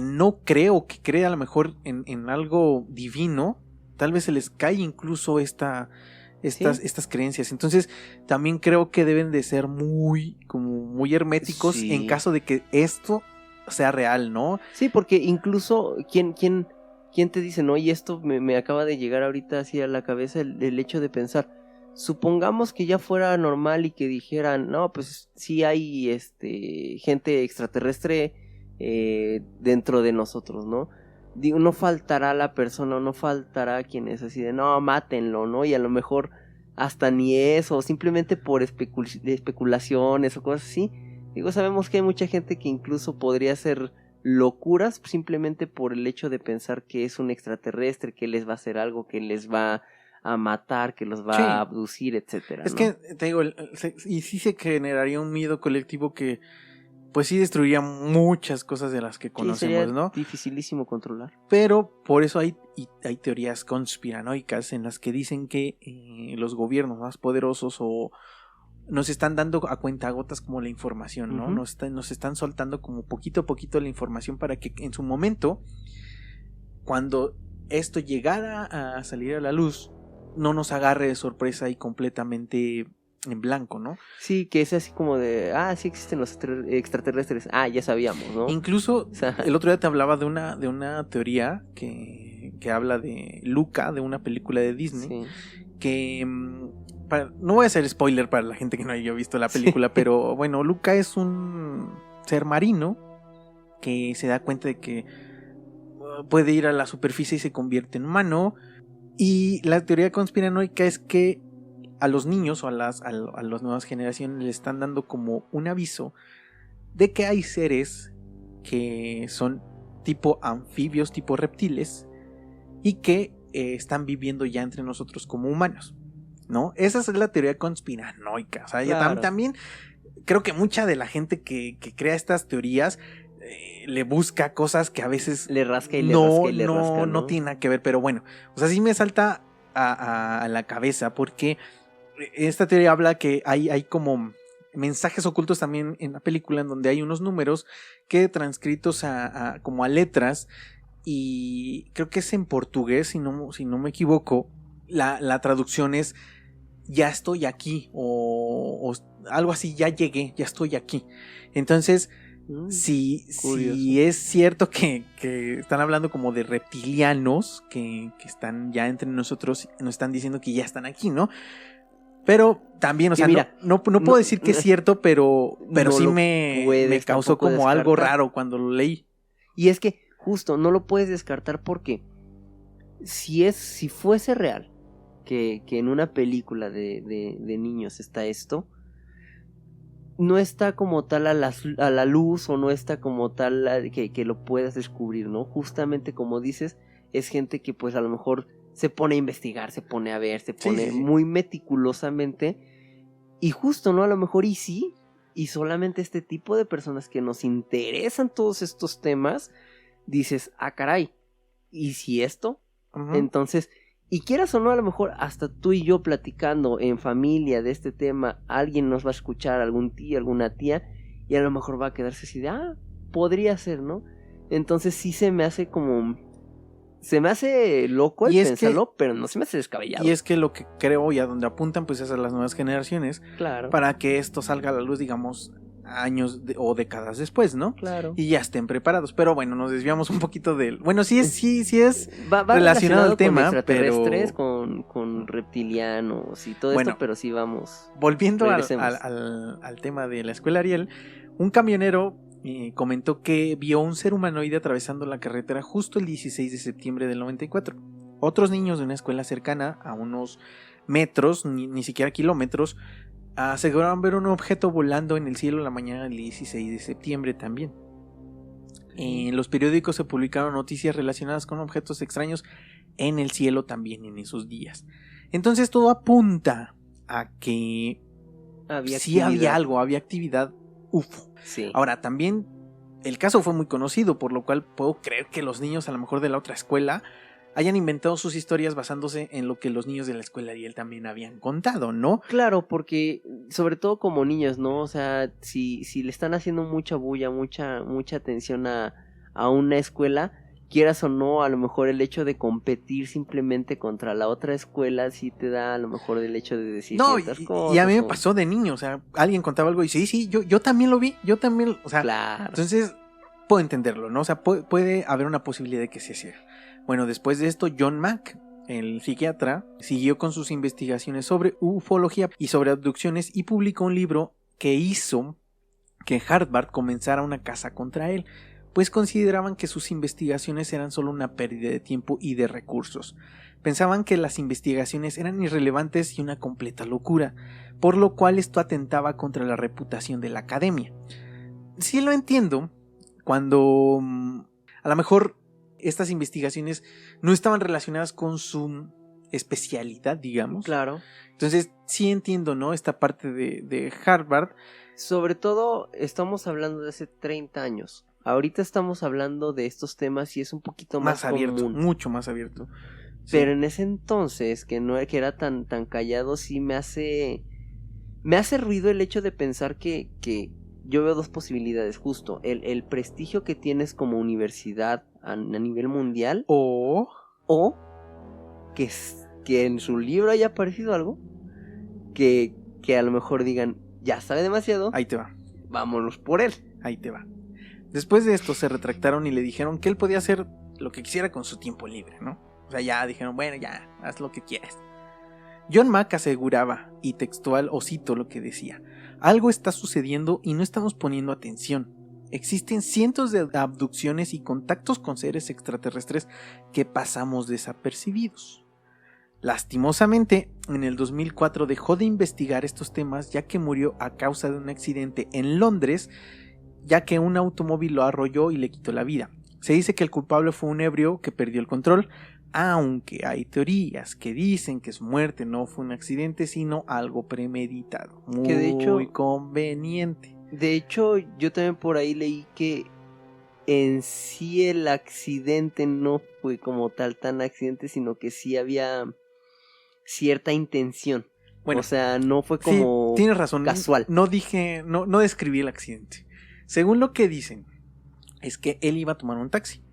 no cree o que cree a lo mejor en algo divino, tal vez se les cae incluso estas creencias. Entonces también creo que deben de ser muy herméticos en caso de que esto sea real, ¿no?
Sí, porque incluso ¿quién te dice, no? Y esto me acaba de llegar ahorita así a la cabeza el hecho de pensar, supongamos que ya fuera normal y que dijeran, no, pues sí hay gente extraterrestre dentro de nosotros, ¿no? Digo, no faltará la persona, no faltará quien es así de, no, mátenlo, ¿no? Y a lo mejor hasta ni eso, simplemente por especulaciones o cosas así. Digo, sabemos que hay mucha gente que incluso podría ser locuras simplemente por el hecho de pensar que es un extraterrestre, que les va a hacer algo, que les va a matar, que los va
Sí.
a abducir, etcétera.
Es
¿no?
que, te digo, y sí se generaría un miedo colectivo que, pues sí destruiría muchas cosas de las que
Sí,
conocemos,
sería
¿no?
dificilísimo controlar.
Pero por eso hay teorías conspiranoicas en las que dicen que los gobiernos más poderosos o nos están dando a cuentagotas como la información, ¿no?
Ujú.
Nos están soltando como poquito a poquito la información para que en su momento, cuando esto llegara a salir a la luz, no nos agarre de sorpresa y completamente en blanco, ¿no?
Sí, que es así como de, sí existen los extraterrestres, ya sabíamos, ¿no?
Incluso
O sea,
el otro día te hablaba de una teoría que habla de Luca, de una película de Disney,
sí.
que no voy a hacer spoiler para la gente que no haya visto la película,
Sí.
pero bueno, Luca es un ser marino que se da cuenta de que puede ir a la superficie y se convierte en humano. Y la teoría conspiranoica es que a los niños o a las nuevas generaciones le están dando como un aviso de que hay seres que son tipo anfibios, tipo reptiles, y que están viviendo ya entre nosotros como humanos, ¿no? Esa es la teoría conspiranoica. O sea,
Claro.
también creo que mucha de la gente que crea estas teorías le busca cosas que a veces
Le rasca y le rasca y le rasca,
no tiene nada que ver, pero bueno, o sea, sí me salta a la cabeza porque esta teoría habla que hay como mensajes ocultos también en la película en donde hay unos números que transcritos como a letras, y creo que es en portugués, si no me equivoco, la traducción es ya estoy aquí o algo así, ya llegué, ya estoy aquí. Entonces, si es cierto que están hablando como de reptilianos que están ya entre nosotros, nos están diciendo que ya están aquí, ¿no? Pero también, o sea,
mira,
no puedo decir que es cierto, pero
no
sí
lo
me
puedes
causó
tampoco
como algo
descartar.
raro cuando lo leí.
Y es que justo no lo puedes descartar porque si fuese real que en una película de niños está esto, no está como tal a la luz, o no está como tal que lo puedas descubrir, ¿no? Justamente como dices, es gente que pues a lo mejor se pone a investigar, se pone a ver, se pone
Sí.
muy meticulosamente, y justo, ¿no? A lo mejor y solamente este tipo de personas que nos interesan todos estos temas, dices, caray, ¿y si esto?
Uh-huh.
Entonces, y quieras o no, a lo mejor hasta tú y yo platicando en familia de este tema, alguien nos va a escuchar, algún tío, alguna tía, y a lo mejor va a quedarse así de, podría ser, ¿no? Entonces sí se me hace loco el pensarlo, pero no se me hace descabellado.
Y es que lo que creo y a donde apuntan pues es a las nuevas generaciones,
claro,
para que esto salga a la luz, digamos, años o décadas después, ¿no?
Claro.
Y ya estén preparados. Pero bueno, nos desviamos un poquito del... Bueno, sí es
va
relacionado al tema,
con extraterrestres,
pero...
con reptilianos y todo
bueno,
esto, pero sí vamos.
Volviendo al tema de la escuela Ariel, un camionero comentó que vio un ser humanoide atravesando la carretera justo el 16 de septiembre del 94. Otros niños de una escuela cercana, a unos metros, ni siquiera kilómetros, aseguraron ver un objeto volando en el cielo la mañana del 16 de septiembre también. En los periódicos se publicaron noticias relacionadas con objetos extraños en el cielo también en esos días. Entonces todo apunta a que había actividad UFO.
Sí.
Ahora también el caso fue muy conocido, por lo cual puedo creer que los niños a lo mejor de la otra escuela hayan inventado sus historias basándose en lo que los niños de la escuela Ariel también habían contado, ¿no?
Claro, porque sobre todo como niños, ¿no? O sea, si le están haciendo mucha bulla, mucha atención a una escuela, quieras o no, a lo mejor el hecho de competir simplemente contra la otra escuela sí te da a lo mejor el hecho de decir ciertas cosas.
Y a mí me pasó de niño, o sea, alguien contaba algo y sí, yo también lo vi, o sea,
claro.
Entonces puedo entenderlo, ¿no? O sea, puede haber una posibilidad de que sea cierto. Bueno, después de esto, John Mack, el psiquiatra, siguió con sus investigaciones sobre ufología y sobre abducciones y publicó un libro que hizo que Harvard comenzara una caza contra él, pues consideraban que sus investigaciones eran solo una pérdida de tiempo y de recursos. Pensaban que las investigaciones eran irrelevantes y una completa locura, por lo cual esto atentaba contra la reputación de la academia. Sí lo entiendo, cuando a lo mejor estas investigaciones no estaban relacionadas con su especialidad, digamos.
Claro.
Entonces sí entiendo, ¿no? Esta parte de Harvard.
Sobre todo estamos hablando de hace 30 años. Ahorita estamos hablando de estos temas y es un poquito más
abierto,
común.
mucho más abierto.
Pero en ese entonces, que era tan callado, sí me hace ruido el hecho de pensar que yo veo dos posibilidades, justo. El prestigio que tienes como universidad a nivel mundial. O que en su libro haya aparecido algo que a lo mejor digan, ya sabe demasiado.
Ahí te va.
Vámonos por él.
Ahí te va. Después de esto se retractaron y le dijeron que él podía hacer lo que quisiera con su tiempo libre, ¿no? O sea, ya dijeron, bueno, ya, haz lo que quieras. John Mack aseguraba, y textual o cito lo que decía, algo está sucediendo y no estamos poniendo atención. Existen cientos de abducciones y contactos con seres extraterrestres que pasamos desapercibidos. Lastimosamente, en el 2004 dejó de investigar estos temas ya que murió a causa de un accidente en Londres, ya que un automóvil lo arrolló y le quitó la vida. Se dice que el culpable fue un ebrio que perdió el control, aunque hay teorías que dicen que su muerte no fue un accidente, sino algo premeditado. Muy conveniente.
De hecho, yo también por ahí leí que en sí el accidente no fue como tal tan accidente, sino que sí había cierta intención. Bueno, o sea, no fue como
tienes razón,
casual.
No describí el accidente. Según lo que dicen, es que él iba a tomar un taxi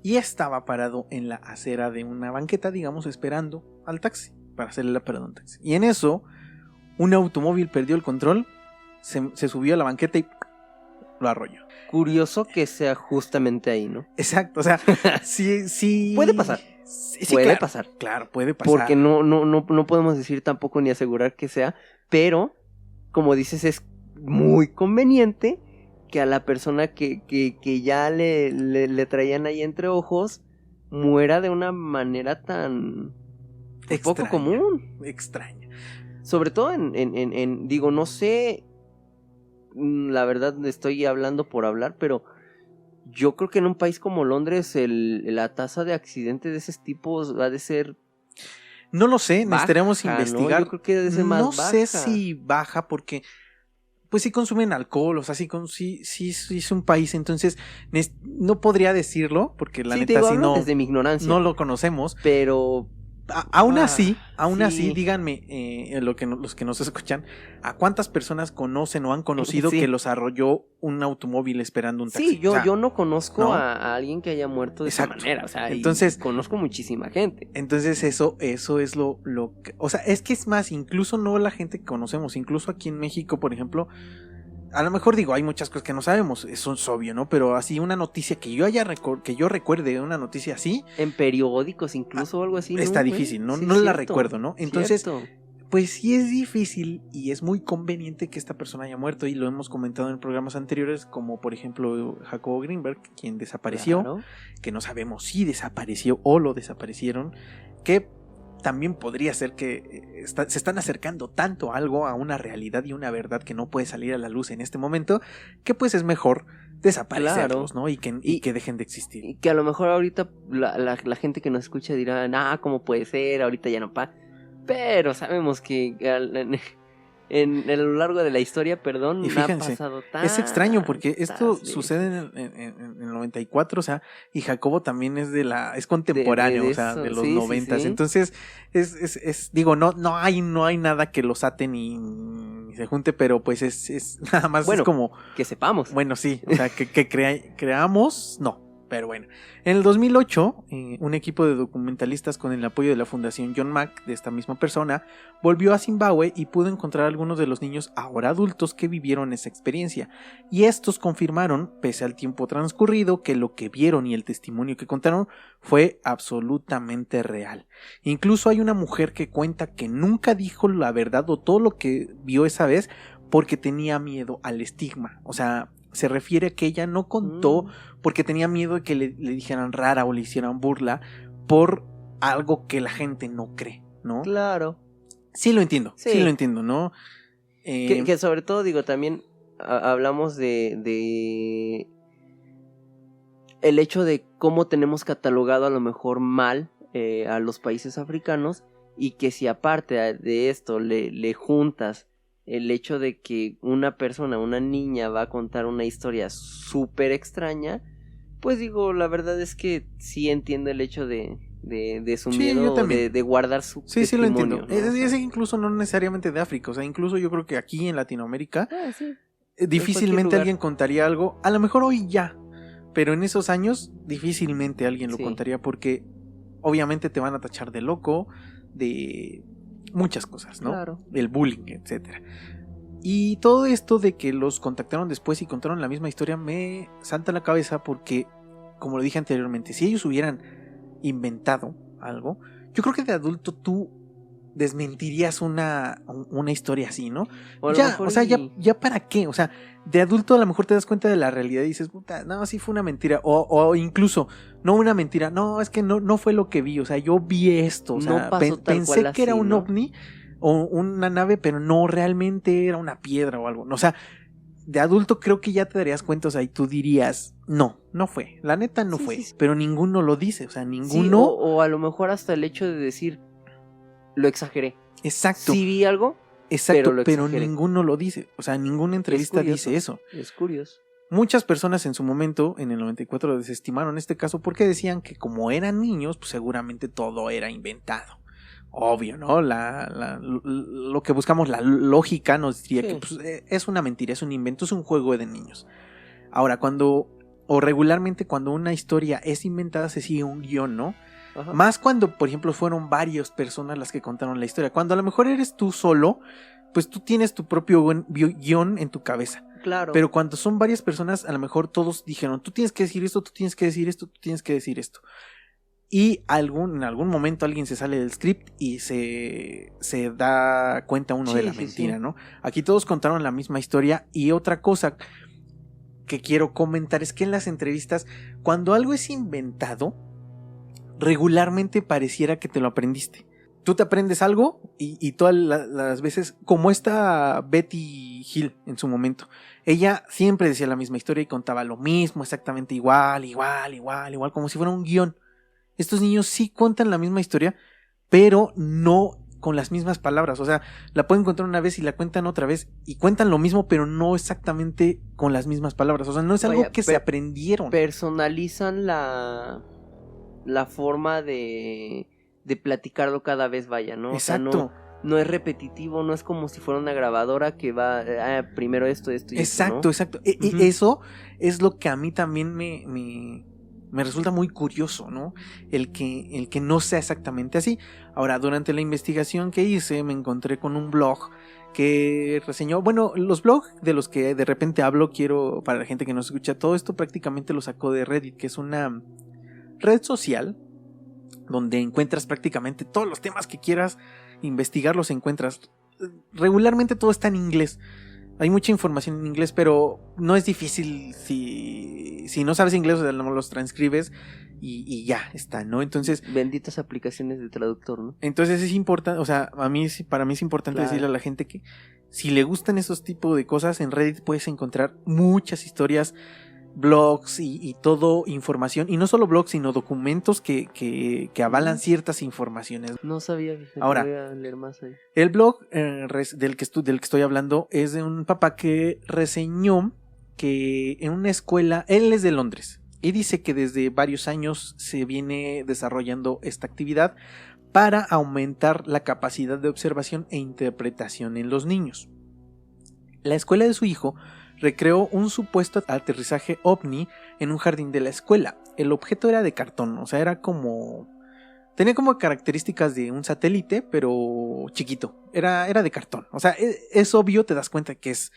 y estaba parado en la acera de una banqueta, digamos, esperando al taxi para hacerle la parada a un taxi. Y en eso, un automóvil perdió el control, se subió a la banqueta y lo arrolló.
Curioso que sea justamente ahí, ¿no?
Exacto, o sea, sí.
Puede pasar.
Sí,
puede
claro,
pasar.
Claro, puede pasar.
Porque no podemos decir tampoco ni asegurar que sea, pero, como dices, es muy conveniente que a la persona que ya le traían ahí entre ojos muera de una manera tan poco común.
Extraña.
Sobre todo digo, no sé, la verdad estoy hablando por hablar, pero yo creo que en un país como Londres la tasa de accidentes de esos tipos va a ser...
No lo sé, necesitaremos investigar.
¿No? Yo creo que debe ser más baja.
No sé si baja porque... Pues sí consumen alcohol, o sea, sí es un país, entonces no podría decirlo, porque la neta sí no,
desde mi ignorancia,
no lo conocemos,
pero
aún así, díganme, los que nos escuchan, ¿a cuántas personas conocen o han conocido que los arrolló un automóvil esperando un taxi?
Sí, yo no conozco a alguien que haya muerto de esa manera, o sea,
entonces
conozco muchísima gente.
Entonces eso es lo que, o sea, es que es más, incluso no la gente que conocemos, incluso aquí en México, por ejemplo, a lo mejor digo, hay muchas cosas que no sabemos, eso es obvio, ¿no? Pero así una noticia que yo recuerde, una noticia así.
En periódicos incluso o algo así.
Está difícil, ¿no?
Sí,
no la recuerdo, ¿no? Entonces, pues sí es difícil y es muy conveniente que esta persona haya muerto y lo hemos comentado en programas anteriores, como por ejemplo Jacobo Greenberg, quien desapareció, que no sabemos si desapareció o lo desaparecieron, que también podría ser que se están acercando tanto a algo, a una realidad y una verdad que no puede salir a la luz en este momento, que pues es mejor desaparecerlos, ¿no? Y que dejen de existir. Y
que a lo mejor ahorita la gente que nos escucha dirá, ¿cómo puede ser? Ahorita ya no pasa. Pero sabemos que a lo largo de la historia,
y fíjense,
ha pasado
es extraño porque esto sucede en el 94, o sea, y Jacobo también es es contemporáneo, o sea, de los 90. Sí. Entonces, digo, no hay nada que los ate ni se junte, pero pues es nada más,
bueno,
es como
que sepamos.
Bueno, sí, o sea, que creamos, no. Pero bueno, en el 2008, un equipo de documentalistas con el apoyo de la Fundación John Mack, de esta misma persona, volvió a Zimbabue y pudo encontrar a algunos de los niños ahora adultos que vivieron esa experiencia. Y estos confirmaron, pese al tiempo transcurrido, que lo que vieron y el testimonio que contaron fue absolutamente real. Incluso hay una mujer que cuenta que nunca dijo la verdad o todo lo que vio esa vez porque tenía miedo al estigma. O sea, se refiere a que ella no contó porque tenía miedo de que le dijeran rara o le hicieran burla por algo que la gente no cree, ¿no?
Claro.
Sí lo entiendo, sí lo entiendo, ¿no?
Que sobre todo, digo, también hablamos de el hecho de cómo tenemos catalogado a lo mejor mal a los países africanos, y que si aparte de esto le juntas el hecho de que una persona, una niña va a contar una historia súper extraña, pues digo, la verdad es que sí entiendo el hecho de su
Sí,
miedo
yo también.
de guardar su
Sí, sí lo
testimonio,
entiendo.
¿no?
Es incluso no necesariamente de África, o sea, incluso yo creo que aquí en Latinoamérica
Sí.
difícilmente
lugar.
alguien contaría algo, a lo mejor hoy ya, pero en esos años difícilmente alguien lo
Sí.
contaría porque obviamente te van a tachar de loco, de muchas cosas, ¿no?
Claro.
El bullying, etcétera. Y todo esto de que los contactaron después y contaron la misma historia me salta a la cabeza porque, como lo dije anteriormente, si ellos hubieran inventado algo, yo creo que de adulto tú desmentirías una historia así, ¿no?
O a lo
Ya,
mejor
o sea, ya para qué, o sea, de adulto a lo mejor te das cuenta de la realidad y dices, puta, no, sí fue una mentira, o incluso, no una mentira, no, es que no fue lo que vi, o sea, yo vi esto, o sea,
no pasó tal
pensé
cual
que era
así,
un
¿no?
ovni o una nave, pero no, realmente era una piedra o algo, o sea, de adulto creo que ya te darías cuenta, o sea, y tú dirías, no fue, la neta no
Sí,
fue,
sí.
pero ninguno lo dice, o sea,
Sí,
ninguno,
o a lo mejor hasta el hecho de decir, lo exageré.
exacto.
Sí vi algo,
Exacto,
lo
pero
exageré.
ninguno lo dice. O sea, ninguna entrevista dice eso.
Es curioso.
Muchas personas en su momento, en el 94, desestimaron este caso porque decían que como eran niños, pues seguramente todo era inventado. Obvio, ¿no? Lo que buscamos, la lógica nos diría
Sí.
que pues, es una mentira, es un invento, es un juego de niños. Ahora, o regularmente cuando una historia es inventada se sigue un guión, ¿no?
Ajá.
Más cuando, por ejemplo, fueron varias personas las que contaron la historia. Cuando a lo mejor eres tú solo, pues tú tienes tu propio guión en tu cabeza.
Claro.
Pero cuando son varias personas, a lo mejor todos dijeron, tú tienes que decir esto, tú tienes que decir esto, tú tienes que decir esto. Y en algún momento alguien se sale del script y se da cuenta uno de la mentira,
sí.
¿no? Aquí todos contaron la misma historia. Y otra cosa que quiero comentar es que en las entrevistas, cuando algo es inventado, regularmente pareciera que te lo aprendiste. Tú te aprendes algo y todas las veces, como esta Betty Hill en su momento, ella siempre decía la misma historia y contaba lo mismo, exactamente igual, como si fuera un guión. Estos niños sí cuentan la misma historia, pero no con las mismas palabras. O sea, la pueden contar una vez y la cuentan otra vez y cuentan lo mismo, pero no exactamente con las mismas palabras. O sea, no es algo que se aprendieron.
Personalizan la forma de platicarlo cada vez, vaya, ¿no?
Exacto.
O sea, no es repetitivo, no es como si fuera una grabadora que va primero esto y
exacto,
esto, ¿no?
Exacto. Eso es lo que a mí también me resulta muy curioso, ¿no? El que no sea exactamente así. Ahora, durante la investigación que hice, me encontré con un blog que reseñó, bueno, los blogs de los que de repente hablo, para la gente que no escucha, todo esto prácticamente lo sacó de Reddit, que es una red social donde encuentras prácticamente todos los temas que quieras investigarlos, encuentras. Regularmente todo está en inglés. Hay mucha información en inglés, pero no es difícil si no sabes inglés, o sea, los transcribes y ya está, ¿no? Entonces,
benditas aplicaciones de traductor, ¿no?
Entonces es importante, o sea, para mí es importante decirle a la gente que si le gustan esos tipos de cosas, en Reddit puedes encontrar muchas historias, blogs y todo información, y no solo blogs, sino documentos que avalan ciertas informaciones.
No sabía, fíjate,
ahora,
voy a leer más ahí.
El blog del que estoy hablando es de un papá que reseñó que en una escuela, él es de Londres, y dice que desde varios años se viene desarrollando esta actividad para aumentar la capacidad de observación e interpretación en los niños. La escuela de su hijo recreó un supuesto aterrizaje ovni en un jardín de la escuela. El objeto era de cartón, o sea, tenía como características de un satélite, pero chiquito. Era de cartón. O sea, es obvio, te das cuenta que es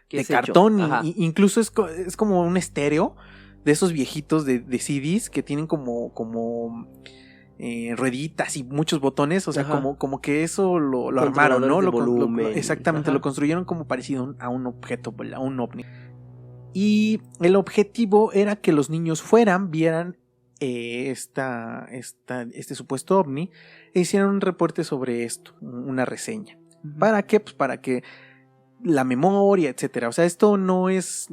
de cartón. Y incluso es como un estéreo de esos viejitos de CDs que tienen como rueditas y muchos botones. O sea, como que eso lo armaron, ¿no? Exactamente, lo construyeron como parecido a un objeto, a un ovni. Y el objetivo era que los niños vieran este supuesto ovni e hicieron un reporte sobre esto, una reseña. ¿Para qué? Pues para que la memoria, etcétera. O sea, esto no es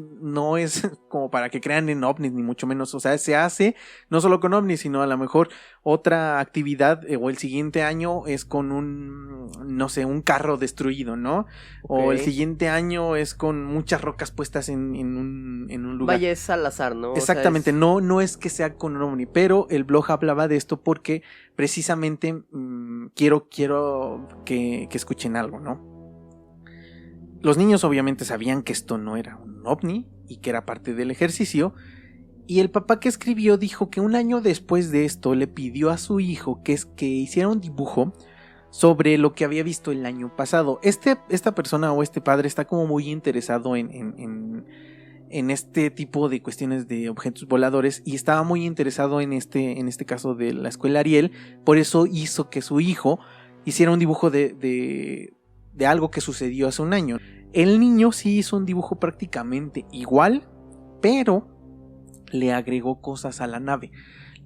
como para que crean en ovnis, ni mucho menos. O sea, se hace no solo con ovnis, sino a lo mejor otra actividad o el siguiente año es con un carro destruido, ¿no?
Okay.
O el siguiente año es con muchas rocas puestas en un lugar.
Vaya, es al azar, ¿no?
Exactamente,
o sea,
no es que sea con un ovni, pero el blog hablaba de esto porque precisamente quiero que escuchen algo, ¿no? Los niños obviamente sabían que esto no era un ovni y que era parte del ejercicio, y el papá que escribió dijo que un año después de esto le pidió a su hijo que hiciera un dibujo sobre lo que había visto el año pasado. Esta persona o este padre está como muy interesado en este tipo de cuestiones de objetos voladores y estaba muy interesado en este caso de la escuela Ariel, por eso hizo que su hijo hiciera un dibujo de algo que sucedió hace un año. El niño sí hizo un dibujo prácticamente igual, pero le agregó cosas a la nave.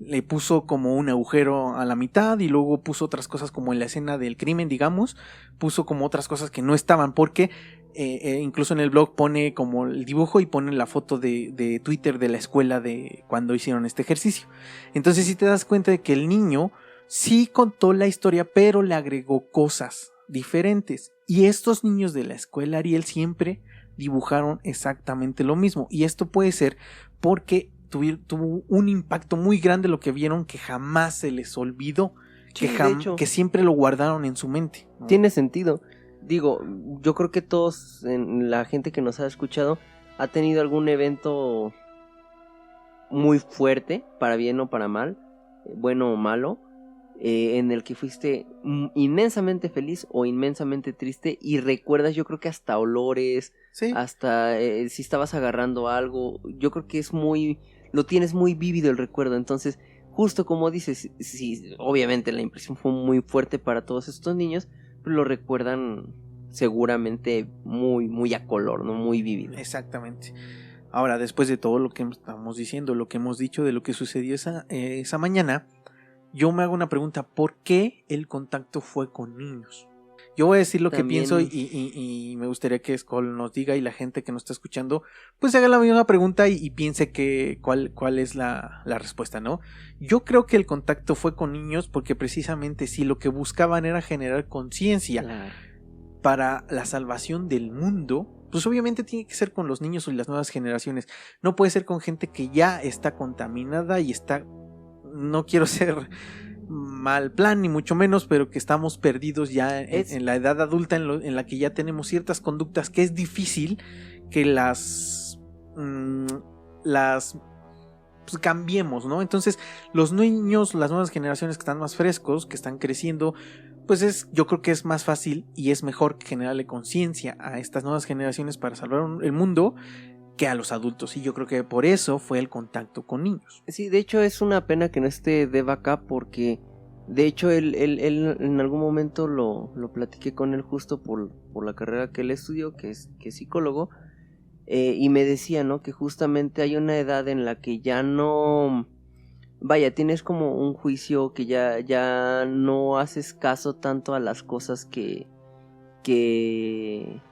Le puso como un agujero a la mitad y luego puso otras cosas como en la escena del crimen, digamos, puso como otras cosas que no estaban porque incluso en el blog pone como el dibujo y pone la foto de Twitter de la escuela de cuando hicieron este ejercicio. Entonces sí te das cuenta de que el niño sí contó la historia, pero le agregó cosas diferentes. Y estos niños de la escuela Ariel siempre dibujaron exactamente lo mismo. Y esto puede ser porque tuvo un impacto muy grande lo que vieron, que jamás se les olvidó,
sí,
que siempre lo guardaron en su mente, ¿no?
Tiene sentido. Digo, yo creo que todos, la gente que nos ha escuchado, ha tenido algún evento muy fuerte, para bien o para mal, bueno o malo, en el que fuiste inmensamente feliz o inmensamente triste y recuerdas, yo creo que hasta olores,
¿sí?
Hasta si estabas agarrando algo, yo creo que lo tienes muy vívido el recuerdo. Entonces, justo como dices, sí, obviamente la impresión fue muy fuerte para todos estos niños, pero lo recuerdan seguramente muy, muy a color, ¿no? Muy vívido.
Exactamente. Ahora, después de todo lo que estamos diciendo, lo que hemos dicho de lo que sucedió esa mañana, yo me hago una pregunta: ¿por qué el contacto fue con niños? Yo voy a decir lo
También...
que pienso y me gustaría que Skoll nos diga, y la gente que nos está escuchando pues haga la misma pregunta y piense cuál es la respuesta, ¿no? Yo creo que el contacto fue con niños porque precisamente sí, lo que buscaban era generar conciencia para la salvación del mundo. Pues obviamente tiene que ser con los niños y las nuevas generaciones. No puede ser con gente que ya está contaminada y está... No quiero ser mal plan ni mucho menos, pero que estamos perdidos ya en la edad adulta, en la que ya tenemos ciertas conductas que es difícil que las pues cambiemos, ¿no? Entonces los niños, las nuevas generaciones que están más frescos, que están creciendo, pues yo creo que es más fácil y es mejor generarle conciencia a estas nuevas generaciones para salvar el mundo que a los adultos, y yo creo que por eso fue el contacto con niños.
Sí, de hecho es una pena que no esté Dev acá, porque de hecho él en algún momento lo platiqué con él justo por la carrera que él estudió, que es psicólogo, y me decía, ¿no? Que justamente hay una edad en la que ya no... Vaya, tienes como un juicio que ya no haces caso tanto a las cosas que te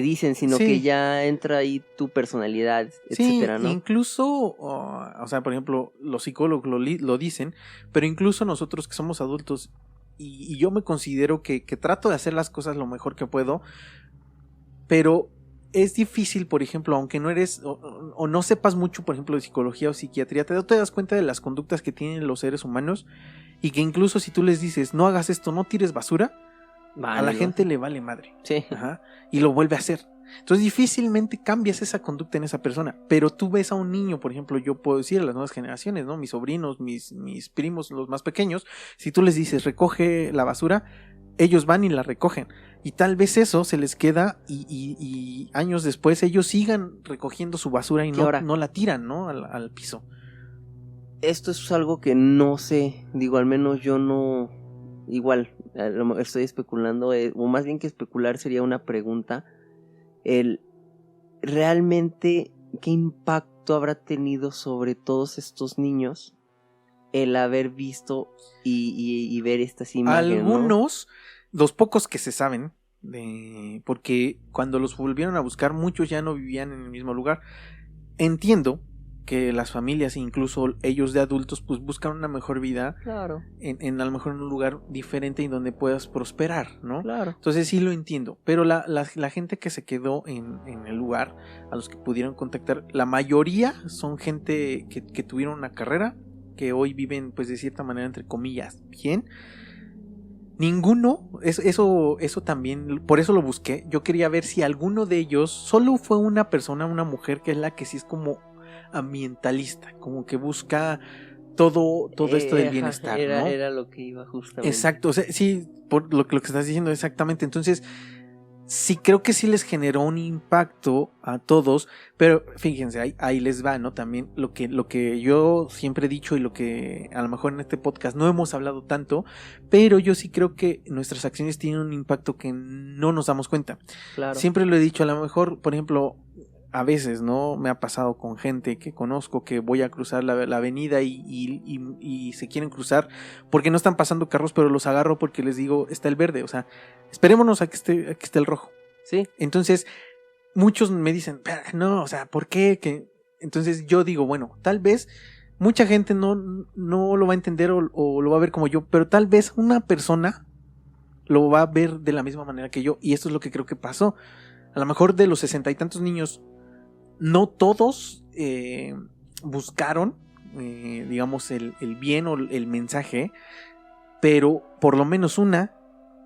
dicen, sino que ya entra ahí tu personalidad, etcétera, ¿no?
Incluso, o sea, por ejemplo, los psicólogos lo dicen, pero incluso nosotros que somos adultos, y yo me considero que trato de hacer las cosas lo mejor que puedo, pero es difícil, por ejemplo, aunque no eres o no sepas mucho, por ejemplo, de psicología o psiquiatría, te das cuenta de las conductas que tienen los seres humanos, y que incluso si tú les dices, no hagas esto, no tires basura, a la gente le vale madre.
Sí.
Ajá, y lo vuelve a hacer. Entonces difícilmente cambias esa conducta en esa persona. Pero tú ves a un niño, por ejemplo, yo puedo decir a las nuevas generaciones, ¿no? Mis sobrinos, mis primos, los más pequeños, si tú les dices recoge la basura, ellos van y la recogen. Y tal vez eso se les queda y años después ellos sigan recogiendo su basura y no la tiran, ¿no? Al piso.
Esto es algo que no sé, digo, al menos yo no... Igual, estoy especulando, o más bien que especular sería una pregunta. ¿Realmente qué impacto habrá tenido sobre todos estos niños el haber visto y ver estas imágenes?
Algunos, ¿no? Los pocos que se saben, porque cuando los volvieron a buscar, muchos ya no vivían en el mismo lugar. Entiendo que las familias, incluso ellos de adultos, pues buscan una mejor vida,
Claro,
en a lo mejor en un lugar diferente y donde puedas prosperar, ¿no?
claro.
Entonces sí lo entiendo, pero la gente que se quedó en el lugar, a los que pudieron contactar, la mayoría son gente que tuvieron una carrera, que hoy viven pues de cierta manera, entre comillas, bien. Ninguno, eso también, por eso lo busqué. Yo quería ver si alguno de ellos, solo fue una persona, una mujer, que es la que sí es como ambientalista, como que busca todo esto del bienestar, ¿no?
Era lo que iba justamente.
Exacto, o sea, sí, por lo que estás diciendo exactamente. Entonces, sí creo que sí les generó un impacto a todos, pero fíjense, ahí les va, ¿no? También lo que yo siempre he dicho y lo que a lo mejor en este podcast no hemos hablado tanto, pero yo sí creo que nuestras acciones tienen un impacto que no nos damos cuenta.
Claro.
Siempre lo he dicho, a lo mejor, por ejemplo, a veces, ¿no? Me ha pasado con gente que conozco que voy a cruzar la avenida y se quieren cruzar porque no están pasando carros, pero los agarro porque les digo, está el verde, o sea, esperémonos a que esté el rojo.
Sí.
Entonces, muchos me dicen, no, o sea, ¿por qué? Entonces yo digo, bueno, tal vez mucha gente no lo va a entender o lo va a ver como yo, pero tal vez una persona lo va a ver de la misma manera que yo, y esto es lo que creo que pasó. A lo mejor de los 60 y tantos niños, no todos buscaron, digamos, el bien o el mensaje, pero por lo menos una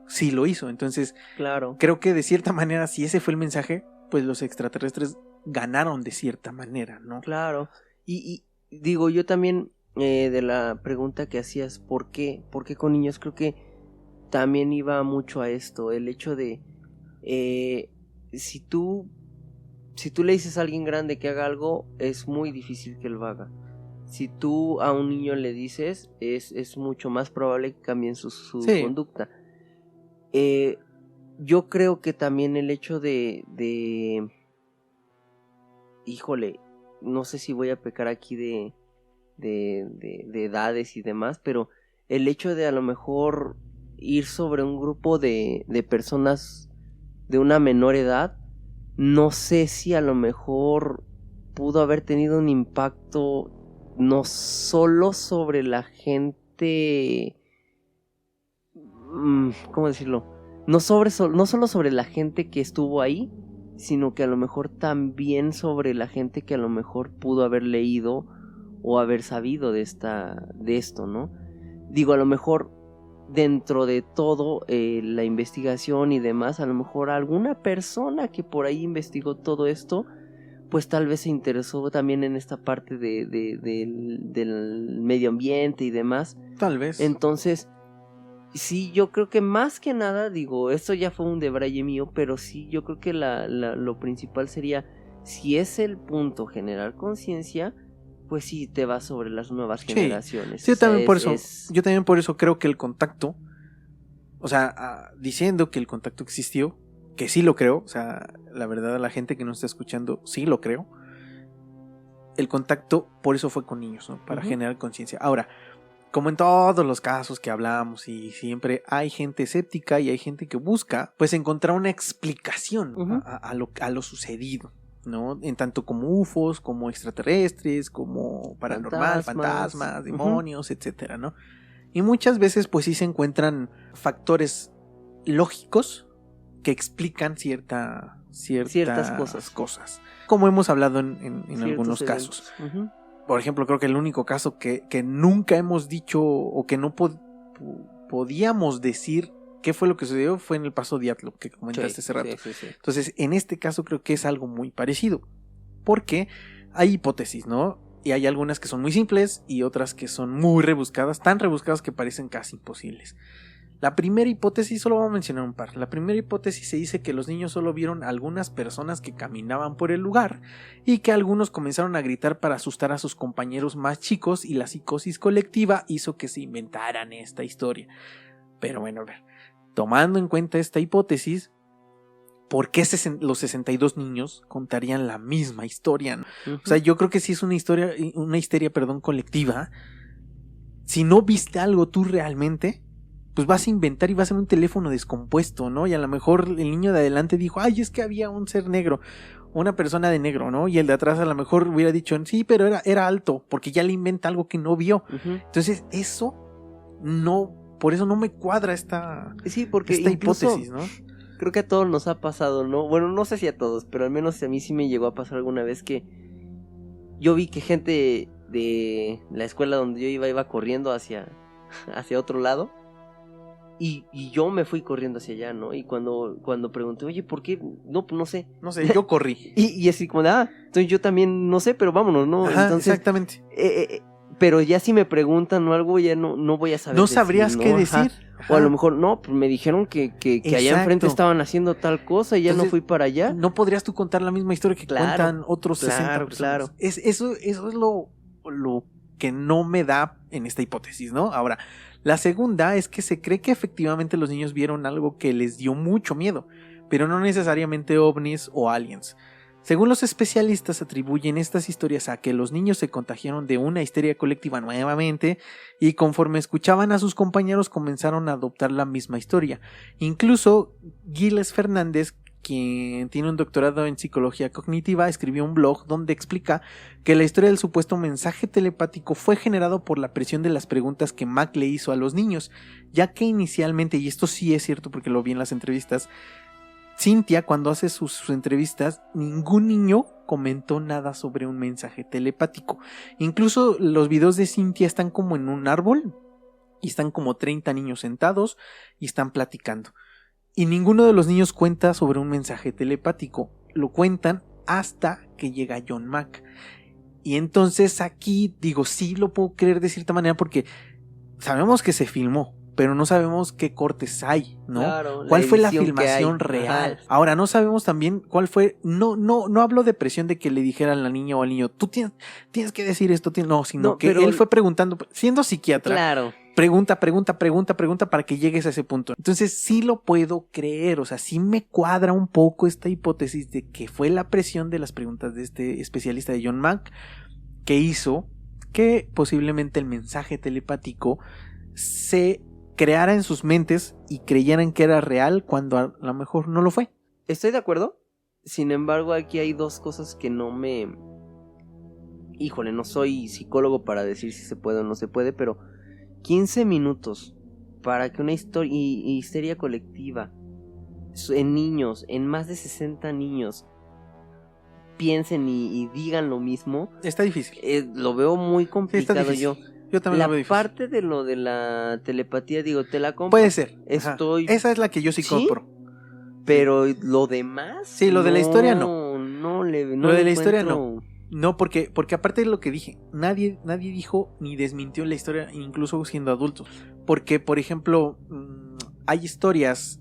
sí lo hizo. Entonces,
claro,
creo que de cierta manera, si ese fue el mensaje, pues los extraterrestres ganaron de cierta manera, ¿no?
Claro. Y digo, yo también, de la pregunta que hacías, ¿por qué con niños? Creo que también iba mucho a esto, el hecho de, si tú le dices a alguien grande que haga algo, es muy difícil que lo haga. Si tú a un niño le dices, es mucho más probable que cambien su
Sí.
conducta. Yo creo que también el hecho de híjole, no sé si voy a pecar aquí de edades y demás, pero el hecho de a lo mejor ir sobre un grupo de personas de una menor edad, no sé si a lo mejor pudo haber tenido un impacto no solo sobre la gente, ¿cómo decirlo? No solo sobre la gente que estuvo ahí, sino que a lo mejor también sobre la gente que a lo mejor pudo haber leído o haber sabido de esto, ¿no? Digo, a lo mejor dentro de todo, la investigación y demás, a lo mejor alguna persona que por ahí investigó todo esto, pues tal vez se interesó también en esta parte del medio ambiente y demás.
Tal vez.
Entonces, sí, yo creo que más que nada, digo, esto ya fue un debraye mío, pero sí, yo creo que lo principal sería, si es el punto generar conciencia, pues sí te vas sobre las nuevas generaciones.
Sí, yo también por eso creo que el contacto, o sea, diciendo que el contacto existió, que sí lo creo, o sea, la verdad, a la gente que nos está escuchando, sí lo creo. El contacto, por eso fue con niños, ¿no? Para generar conciencia. Ahora, como en todos los casos que hablamos, y siempre hay gente escéptica y hay gente que busca, pues, encontrar una explicación a lo sucedido, ¿no? En tanto como UFOs, como extraterrestres, como paranormal, fantasmas, demonios, etcétera, ¿no? Y muchas veces, pues, sí se encuentran factores lógicos que explican ciertas cosas. Como hemos hablado en algunos casos. Por ejemplo, creo que el único caso que nunca hemos dicho o que no podíamos decir qué fue lo que sucedió fue en el paso Dyatlov, que comentaste hace rato.
Sí.
Entonces, en este caso creo que es algo muy parecido, porque hay hipótesis, ¿no? Y hay algunas que son muy simples y otras que son muy rebuscadas, tan rebuscadas que parecen casi imposibles. La primera hipótesis, solo voy a mencionar un par. La primera hipótesis se dice que los niños solo vieron a algunas personas que caminaban por el lugar y que algunos comenzaron a gritar para asustar a sus compañeros más chicos, y la psicosis colectiva hizo que se inventaran esta historia. Pero bueno, a ver, tomando en cuenta esta hipótesis, ¿por qué los 62 niños contarían la misma historia, ¿no? O sea, yo creo que sí es una histeria colectiva. Si no viste algo tú realmente, pues vas a inventar y va a ser un teléfono descompuesto, ¿no? Y a lo mejor el niño de adelante dijo, ay, es que había un ser negro, una persona de negro, ¿no? Y el de atrás a lo mejor hubiera dicho, sí, pero era alto, porque ya le inventa algo que no vio.
Ujú.
Entonces, eso no, por eso no me cuadra esta
Sí, porque
hipótesis, ¿no?
creo que a todos nos ha pasado, ¿no? Bueno, no sé si a todos, pero al menos a mí sí me llegó a pasar alguna vez que yo vi que gente de la escuela donde yo iba corriendo hacia otro lado. Y yo me fui corriendo hacia allá, ¿no? Y cuando pregunté, oye, ¿por qué? No, pues no sé.
No sé, yo corrí.
Y así como de, entonces yo también no sé, pero vámonos, ¿no?
Ajá,
Entonces,
exactamente.
Pero ya si me preguntan o algo, ya no voy a saber
No
decir,
sabrías
¿no?
qué
Ajá.
decir.
O a
Ajá.
lo mejor, no, pues me dijeron que allá
Exacto.
enfrente estaban haciendo tal cosa y ya
Entonces,
no fui para allá.
No podrías tú contar la misma historia que
Claro,
cuentan otros 60
claro,
personas.
claro.
Eso es lo que no me da en esta hipótesis, ¿no? Ahora, la segunda es que se cree que efectivamente los niños vieron algo que les dio mucho miedo, pero no necesariamente ovnis o aliens. Según los especialistas, atribuyen estas historias a que los niños se contagiaron de una histeria colectiva nuevamente y conforme escuchaban a sus compañeros comenzaron a adoptar la misma historia. Incluso Giles Fernández, quien tiene un doctorado en psicología cognitiva, escribió un blog donde explica que la historia del supuesto mensaje telepático fue generado por la presión de las preguntas que Mac le hizo a los niños, ya que inicialmente, y esto sí es cierto porque lo vi en las entrevistas, Cynthia, cuando hace sus entrevistas, ningún niño comentó nada sobre un mensaje telepático. Incluso los videos de Cynthia están como en un árbol y están como 30 niños sentados y están platicando. Y ninguno de los niños cuenta sobre un mensaje telepático. Lo cuentan hasta que llega John Mack. Y entonces aquí digo, sí lo puedo creer de cierta manera porque sabemos que se filmó, pero no sabemos qué cortes hay, ¿no?
Claro,
¿Cuál fue la
edición
filmación
que hay.
real?
Ajá.
Ahora, no sabemos también cuál fue, no hablo de presión de que le dijera a la niña o al niño, tú tienes que decir esto, no, sino
No,
que
pero
él fue preguntando, siendo psiquiatra,
Claro.
pregunta para que llegues a ese punto. Entonces sí lo puedo creer, o sea, sí me cuadra un poco esta hipótesis de que fue la presión de las preguntas de este especialista de John Mack que hizo que posiblemente el mensaje telepático se creara en sus mentes y creyeran que era real cuando a lo mejor no lo fue.
Estoy de acuerdo. Sin embargo, aquí hay dos cosas que no me... Híjole, no soy psicólogo para decir si se puede o no se puede, pero 15 minutos para que una histeria colectiva en niños, en más de 60 niños, piensen y digan lo mismo,
Está difícil.
lo veo muy
Sí, está
complicado
difícil.
yo.
Yo también
La
lo veo difícil.
parte de lo de la telepatía, digo, te la compro.
Puede ser. Ajá.
Estoy...
Esa es la que yo sí
¿Sí?
compro.
Pero lo demás...
Sí, lo de la historia no.
No
Lo de la historia
encuentro...
No, porque aparte de lo que dije, nadie dijo ni desmintió la historia, incluso siendo adultos. Porque, por ejemplo, hay historias,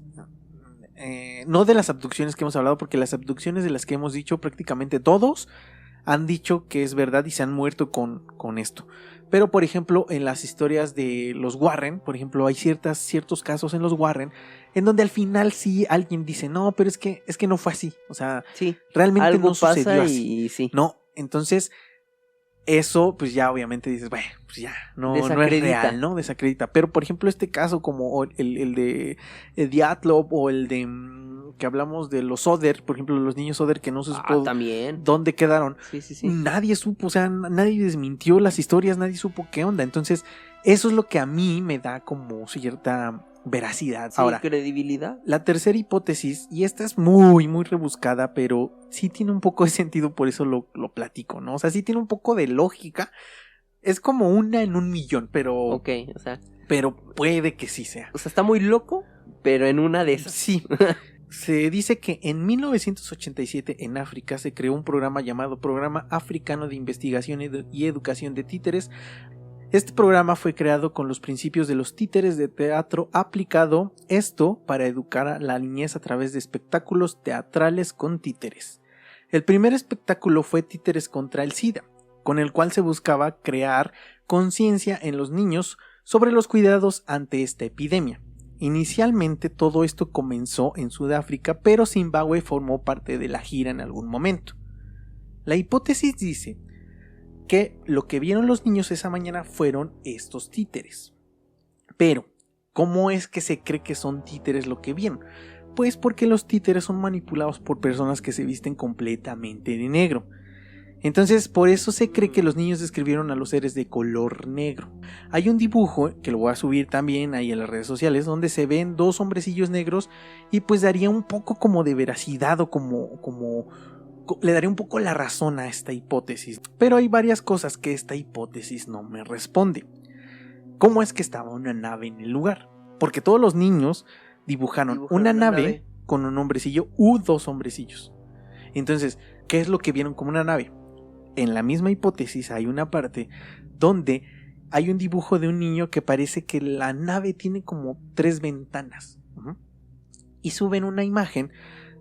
no de las abducciones que hemos hablado, porque las abducciones de las que hemos dicho, prácticamente todos han dicho que es verdad y se han muerto con esto. Pero, por ejemplo, en las historias de los Warren, por ejemplo, hay ciertos casos en los Warren en donde al final sí alguien dice, no, pero es que no fue así. O sea,
Sí,
realmente
algo
no sucedió
pasa
así.
y sí.
No, entonces eso pues ya obviamente dices, bueno, pues ya, no es
Desacredita.
real, ¿no? Desacredita. Pero por ejemplo este caso como el de Dyatlov o el de que hablamos de los Oder, por ejemplo los niños Oder que no se supo
También.
dónde quedaron.
Sí.
Nadie supo, o sea, nadie desmintió las historias, nadie supo qué onda. Entonces eso es lo que a mí me da como cierta veracidad.
Sí,
Ahora,
credibilidad.
la tercera hipótesis, y esta es muy, muy rebuscada, pero sí tiene un poco de sentido, por eso lo platico, ¿no? O sea, sí tiene un poco de lógica. Es como una en un millón, pero...
Ok,
pero puede que sí sea.
o sea, está muy loco, pero en una de esas.
Sí. Se dice que en 1987 en África se creó un programa llamado Programa Africano de Investigación y Educación de Títeres. Este programa fue creado con los principios de los títeres de teatro aplicado, esto para educar a la niñez a través de espectáculos teatrales con títeres. El primer espectáculo fue Títeres contra el SIDA, con el cual se buscaba crear conciencia en los niños sobre los cuidados ante esta epidemia. Inicialmente todo esto comenzó en Sudáfrica, pero Zimbabue formó parte de la gira en algún momento. La hipótesis dice que lo que vieron los niños esa mañana fueron estos títeres. Pero ¿Cómo es que se cree que son títeres lo que vieron? Pues porque los títeres son manipulados por personas que se visten completamente de negro. Entonces, por eso se cree que los niños describieron a los seres de color negro. Hay un dibujo, que lo voy a subir también ahí en las redes sociales, donde se ven dos hombrecillos negros y pues daría un poco como de veracidad o le daría un poco la razón a esta hipótesis. Pero hay varias cosas que esta hipótesis no me responde. ¿Cómo es que estaba una nave en el lugar? Porque todos los niños dibujaron una nave con un hombrecillo u dos hombrecillos. Entonces, ¿qué es lo que vieron como una nave? En la misma hipótesis hay una parte donde hay un dibujo de un niño que parece que la nave tiene como 3 ventanas. Y suben una imagen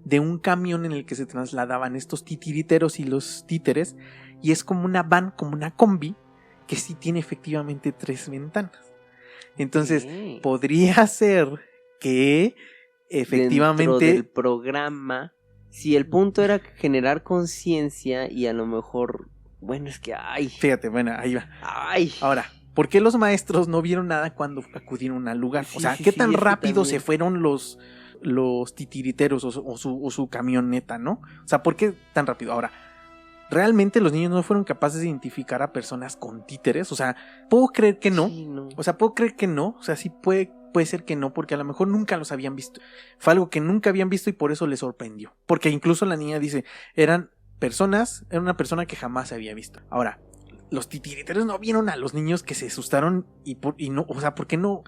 de un camión en el que se trasladaban estos titiriteros y los títeres, y es como una van, como una combi, que sí tiene efectivamente 3 ventanas. Entonces, podría ser que efectivamente
dentro del programa, si el punto era generar conciencia y a lo mejor, bueno, es que
fíjate, bueno, ahí va.
Ay.
Ahora, ¿por qué los maestros no vieron nada cuando acudieron al lugar? O sea, ¿qué tan rápido se fueron los titiriteros o su camioneta, ¿no? O sea, ¿por qué tan rápido? Ahora, ¿realmente los niños no fueron capaces de identificar a personas con títeres? O sea, puedo creer que no.
Sí, no.
O sea, puedo creer que no. O sea, sí puede ser que no, porque a lo mejor nunca los habían visto. Fue algo que nunca habían visto y por eso les sorprendió. Porque incluso la niña dice, era una persona que jamás se había visto. Ahora, los titiriteros no vieron a los niños que se asustaron y no, o sea, ¿por qué no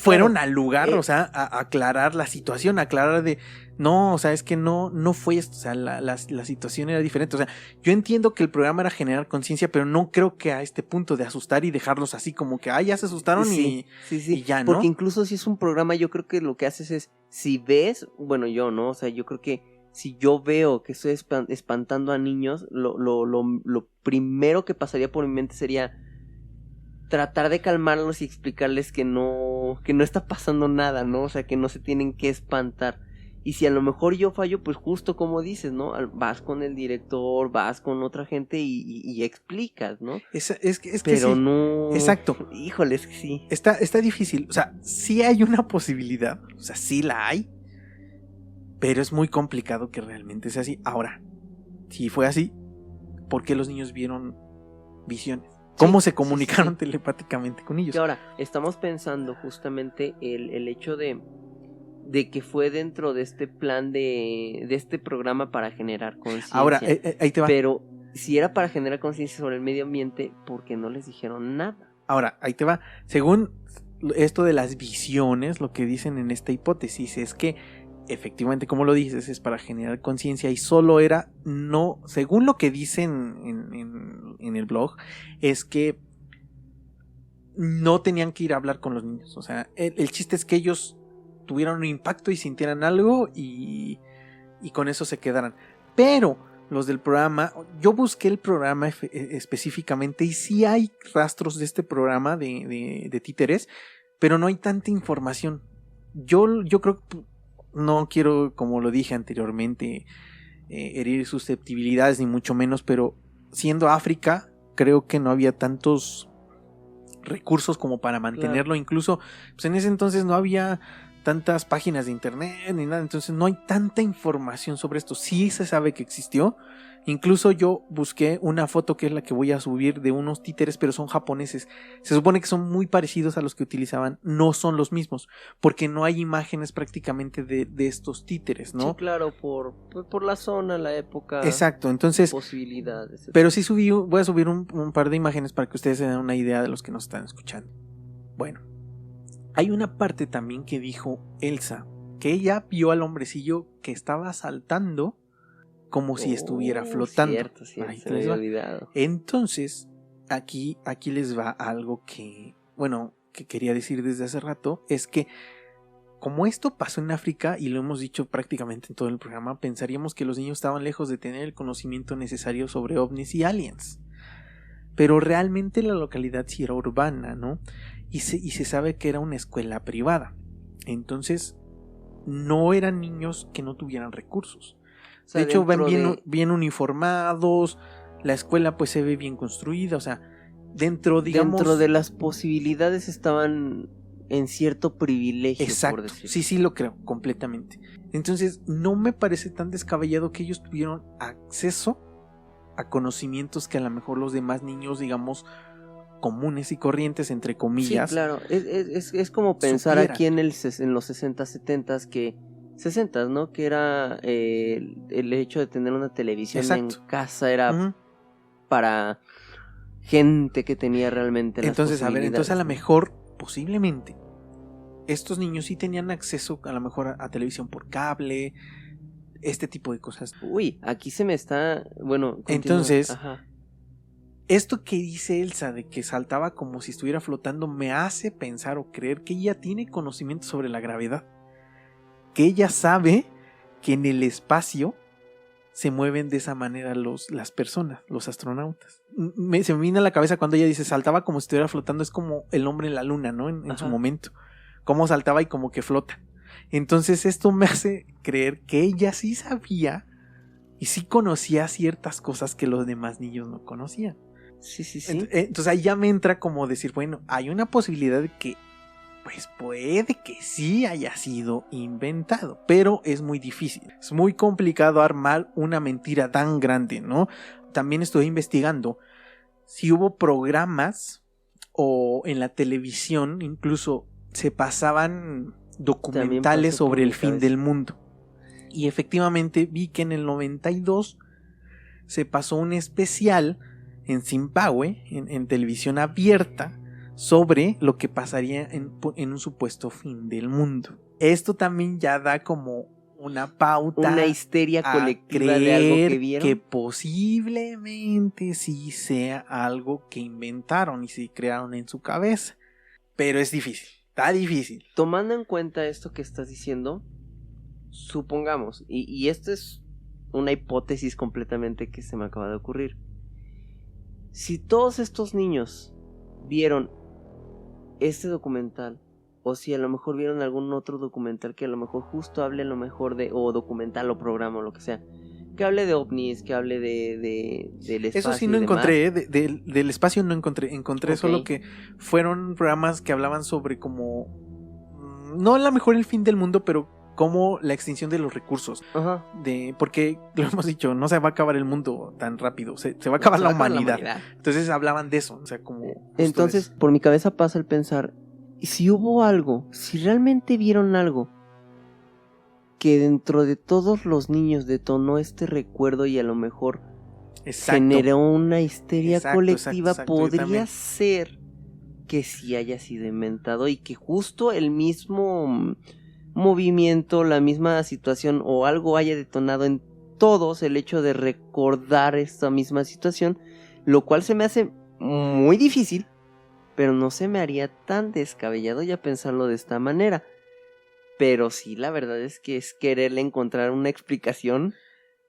fueron al lugar, o sea, a aclarar la situación, aclarar de, no, o sea, es que no fue esto, o sea, la situación era diferente, o sea, yo entiendo que el programa era generar conciencia, pero no creo que a este punto de asustar y dejarlos así como que, ya se asustaron y ya, ¿no?
Porque incluso si es un programa, yo creo que lo que haces es, si ves, bueno, yo, ¿no? O sea, yo creo que si yo veo que estoy espantando a niños, lo primero que pasaría por mi mente sería tratar de calmarlos y explicarles que no está pasando nada, ¿no? O sea, que no se tienen que espantar. Y si a lo mejor yo fallo, pues justo como dices, ¿no? Vas con el director, vas con otra gente y explicas, ¿no?
Es que
pero
sí.
No...
Exacto.
Híjole, es que sí.
Está difícil. O sea, sí hay una posibilidad. O sea, sí la hay. Pero es muy complicado que realmente sea así. Ahora, si fue así, ¿por qué los niños vieron visiones? ¿Cómo se comunicaron telepáticamente con ellos?
Y ahora, estamos pensando justamente el hecho de que fue dentro de este plan de este programa para generar conciencia.
Ahora, ahí te va.
Pero si era para generar conciencia sobre el medio ambiente, ¿por qué no les dijeron nada?
Ahora, ahí te va. Según esto de las visiones, lo que dicen en esta hipótesis es que efectivamente, como lo dices, es para generar conciencia y solo era, no, según lo que dicen en el blog, es que no tenían que ir a hablar con los niños. O sea, el chiste es que ellos tuvieran un impacto y sintieran algo y con eso se quedaran. Pero los del programa, yo busqué el programa específicamente y sí hay rastros de este programa de títeres, pero no hay tanta información. Yo creo que no quiero, como lo dije anteriormente, herir susceptibilidades ni mucho menos, pero siendo África, creo que no había tantos recursos como para mantenerlo. Claro. Incluso pues en ese entonces no había tantas páginas de internet ni nada, entonces no hay tanta información sobre esto. Sí se sabe que existió. Incluso yo busqué una foto que es la que voy a subir de unos títeres, pero son japoneses. Se supone que son muy parecidos a los que utilizaban, no son los mismos, porque no hay imágenes prácticamente de estos títeres, ¿no?
Sí, claro, por la zona, la época.
Exacto, entonces
posibilidades. Etc.
Pero sí voy a subir un par de imágenes para que ustedes se den una idea de los que nos están escuchando. Bueno, hay una parte también que dijo Elsa, que ella vio al hombrecillo que estaba saltando como si estuviera flotando.
Cierto, se me había olvidado.
Entonces, aquí les va algo que quería decir desde hace rato, es que como esto pasó en África, y lo hemos dicho prácticamente en todo el programa, pensaríamos que los niños estaban lejos de tener el conocimiento necesario sobre ovnis y aliens. Pero realmente la localidad sí era urbana, ¿no? Y se sabe que era una escuela privada. Entonces, no eran niños que no tuvieran recursos. O sea, de hecho, ven bien uniformados, la escuela pues se ve bien construida, o sea, dentro de las posibilidades
estaban en cierto privilegio, por
Exacto,
decirlo.
sí lo creo, completamente. Entonces, no me parece tan descabellado que ellos tuvieron acceso a conocimientos que a lo mejor los demás niños, digamos, comunes y corrientes, entre comillas.
Sí, claro, es como pensar
supieran.
aquí en los 60, 70 que 60, ¿no? Que era el hecho de tener una televisión
Exacto.
en casa era
Ujú.
para gente que tenía realmente las
Entonces, a ver, entonces a lo
¿no?
mejor, posiblemente, estos niños sí tenían acceso a lo mejor a televisión por cable, este tipo de cosas.
Uy, aquí se me está, bueno, continúa.
Entonces,
Ajá.
esto que dice Elsa de que saltaba como si estuviera flotando me hace pensar o creer que ella tiene conocimiento sobre la gravedad. Que ella sabe que en el espacio se mueven de esa manera las personas, los astronautas. Se me viene a la cabeza cuando ella dice saltaba como si estuviera flotando, es como el hombre en la luna, ¿no? En su momento. Cómo saltaba y como que flota. Entonces esto me hace creer que ella sí sabía y sí conocía ciertas cosas que los demás niños no conocían.
Sí.
Entonces ahí ya me entra como decir, bueno, hay una posibilidad de que pues puede que sí haya sido inventado, pero es muy difícil. Es muy complicado armar una mentira tan grande, ¿no? También estoy investigando si hubo programas o en la televisión incluso se pasaban documentales sobre el fin del mundo. Y efectivamente vi que en el 92 se pasó un especial en Zimbabue, en televisión abierta, sobre lo que pasaría en un supuesto fin del mundo. Esto también ya da como una pauta,
una histeria colectiva
a
de algo que vieron,
que posiblemente sí sea algo que inventaron y se crearon en su cabeza. Pero es difícil, está difícil.
Tomando en cuenta esto que estás diciendo, supongamos, y esto es una hipótesis completamente que se me acaba de ocurrir. Si todos estos niños vieron este documental, o si a lo mejor vieron algún otro documental que a lo mejor justo hable a lo mejor de, o documental o programa o lo que sea, que hable de ovnis, que hable del espacio.
Eso sí no encontré, del espacio no encontré okay. Solo que fueron programas que hablaban sobre como, no a lo mejor el fin del mundo, pero como la extinción de los recursos. Ajá. Porque lo hemos dicho, no se va a acabar el mundo tan rápido, se va a acabar la humanidad. Entonces hablaban de eso, o sea, como...
Entonces, por mi cabeza pasa el pensar, si hubo algo, si realmente vieron algo que dentro de todos los niños detonó este recuerdo y a lo mejor generó una histeria colectiva, podría ser que sí haya sido inventado y que justo el mismo movimiento, la misma situación o algo haya detonado en todos el hecho de recordar esta misma situación, lo cual se me hace muy difícil, pero no se me haría tan descabellado ya pensarlo de esta manera. Pero sí, la verdad es que es quererle encontrar una explicación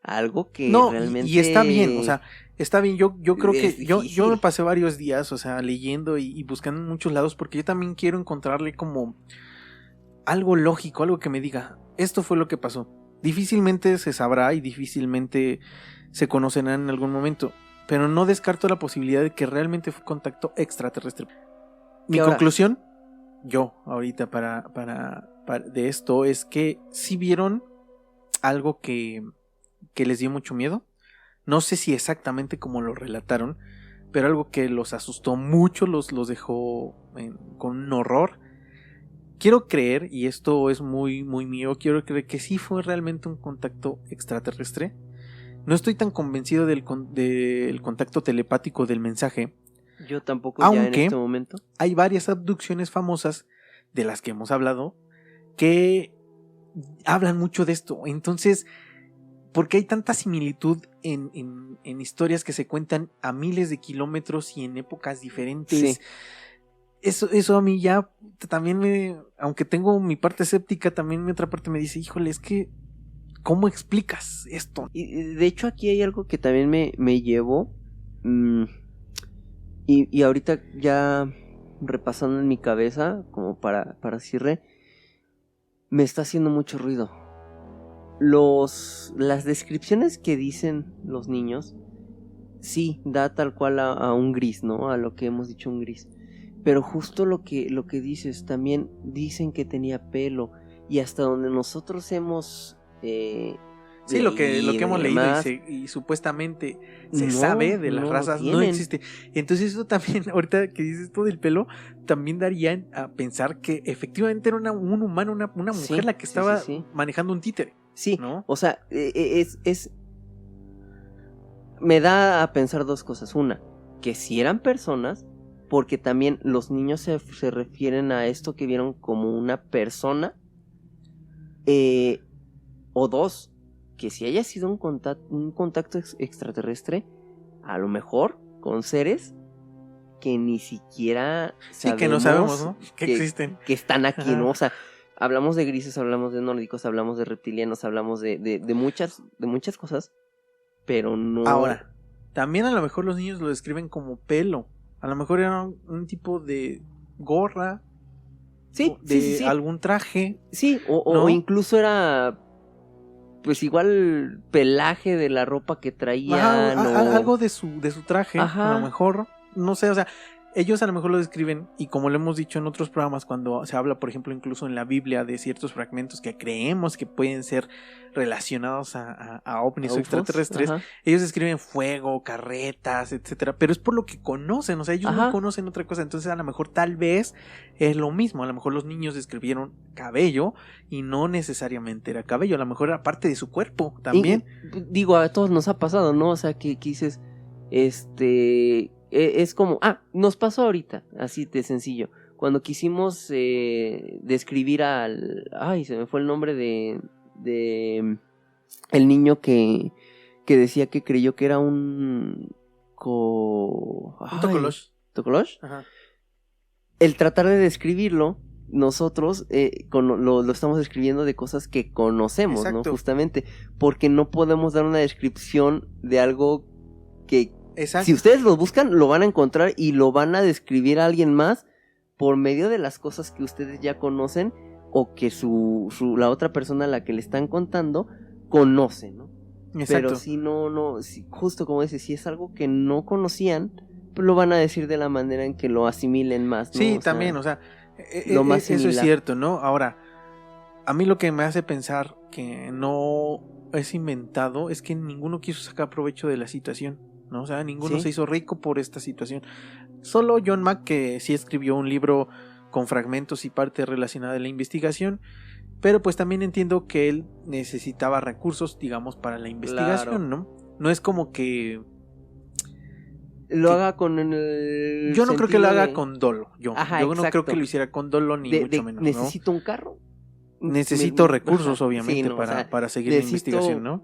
a algo que realmente...
Y está bien, o sea, está bien, yo creo que yo me pasé varios días, o sea, leyendo y buscando en muchos lados, porque yo también quiero encontrarle como algo lógico, algo que me diga, esto fue lo que pasó. Difícilmente se sabrá y difícilmente se conocerá en algún momento, pero no descarto la posibilidad de que realmente fue contacto extraterrestre. Mi conclusión, yo ahorita para de esto es que sí vieron algo que les dio mucho miedo. No sé si exactamente como lo relataron, pero algo que los asustó mucho, los dejó con un horror. Quiero creer, y esto es muy, muy mío, quiero creer que sí fue realmente un contacto extraterrestre. No estoy tan convencido del contacto telepático del mensaje.
Yo tampoco, aunque ya en este momento.
Hay varias abducciones famosas de las que hemos hablado que hablan mucho de esto. Entonces, porque hay tanta similitud en historias que se cuentan a miles de kilómetros y en épocas diferentes. Sí. Eso a mí ya también aunque tengo mi parte escéptica, también mi otra parte me dice, híjole, es que ¿cómo explicas esto?
Y de hecho aquí hay algo que también me llevó y ahorita ya repasando en mi cabeza como para cierre, me está haciendo mucho ruido. Las descripciones que dicen los niños, sí, da tal cual a un gris, ¿no? A lo que hemos dicho un gris. Pero justo lo que dices, también dicen que tenía pelo. Y hasta donde nosotros hemos
Sí, lo que hemos leído
demás,
y supuestamente se
no,
sabe de las
no
razas, no
tienen.
existe. Entonces eso también, ahorita que dices esto del pelo, también daría a pensar que efectivamente era un humano, una mujer
Sí,
la que
sí,
estaba
sí.
manejando un títere,
Sí,
¿no?
o sea, me da a pensar dos cosas. Una, que si eran personas, porque también los niños se refieren a esto que vieron como una persona. O dos, que si haya sido un contacto extraterrestre, a lo mejor con seres que ni siquiera
Sí, que no sabemos, ¿no? Que existen.
Que están aquí,
Ajá.
¿no? O sea, hablamos de grises, hablamos de nórdicos, hablamos de reptilianos, hablamos de muchas cosas, pero no...
Ahora, también a lo mejor los niños lo describen como pelo. A lo mejor era un tipo de gorra,
Sí,
de algún traje.
Sí,
¿no?
o incluso era, pues igual pelaje de la ropa que traían.
Ajá, algo de su traje,
Ajá.
a lo mejor, no sé, o sea, ellos a lo mejor lo describen, y como lo hemos dicho en otros programas, cuando se habla, por ejemplo, incluso en la Biblia, de ciertos fragmentos que creemos que pueden ser relacionados a ovnis o extraterrestres,
Ajá.
ellos describen fuego, carretas, etcétera, pero es por lo que conocen, o sea, ellos
Ajá.
no conocen otra cosa, entonces a lo mejor tal vez es lo mismo, a lo mejor los niños describieron cabello y no necesariamente era cabello, a lo mejor era parte de su cuerpo también.
Digo, a todos nos ha pasado, ¿no? O sea, que dices, es como, nos pasó ahorita, así de sencillo. Cuando quisimos describir se me fue el nombre de el niño que decía que creyó que era un
Tokolosh.
¿Tokolosh?
Ajá.
El tratar de describirlo, nosotros lo estamos describiendo de cosas que conocemos,
Exacto.
¿no? Justamente, porque no podemos dar una descripción de algo que...
Exacto.
Si ustedes lo buscan, lo van a encontrar y lo van a describir a alguien más por medio de las cosas que ustedes ya conocen o que la otra persona a la que le están contando conoce, ¿no?
Exacto.
Pero si justo como dices, si es algo que no conocían, pues lo van a decir de la manera en que lo asimilen más, ¿no?
Sí, también, o sea,
lo más
eso es
similar.
cierto, ¿no? Ahora, a mí lo que me hace pensar que no es inventado es que ninguno quiso sacar provecho de la situación, ¿no? O sea, ninguno se hizo rico por esta situación. Solo John Mack, que sí escribió un libro con fragmentos y parte relacionada de la investigación, pero pues también entiendo que él necesitaba recursos, digamos, para la investigación,
Claro.
¿no? No es como que
lo haga con el...
Yo no creo que lo haga con dolo.
Ajá,
yo no
exacto.
creo que lo hiciera con dolo, ni mucho menos, ¿no?
¿Necesito un carro?
Necesito recursos,
Ajá,
obviamente,
sí, no,
para seguir la investigación, ¿no?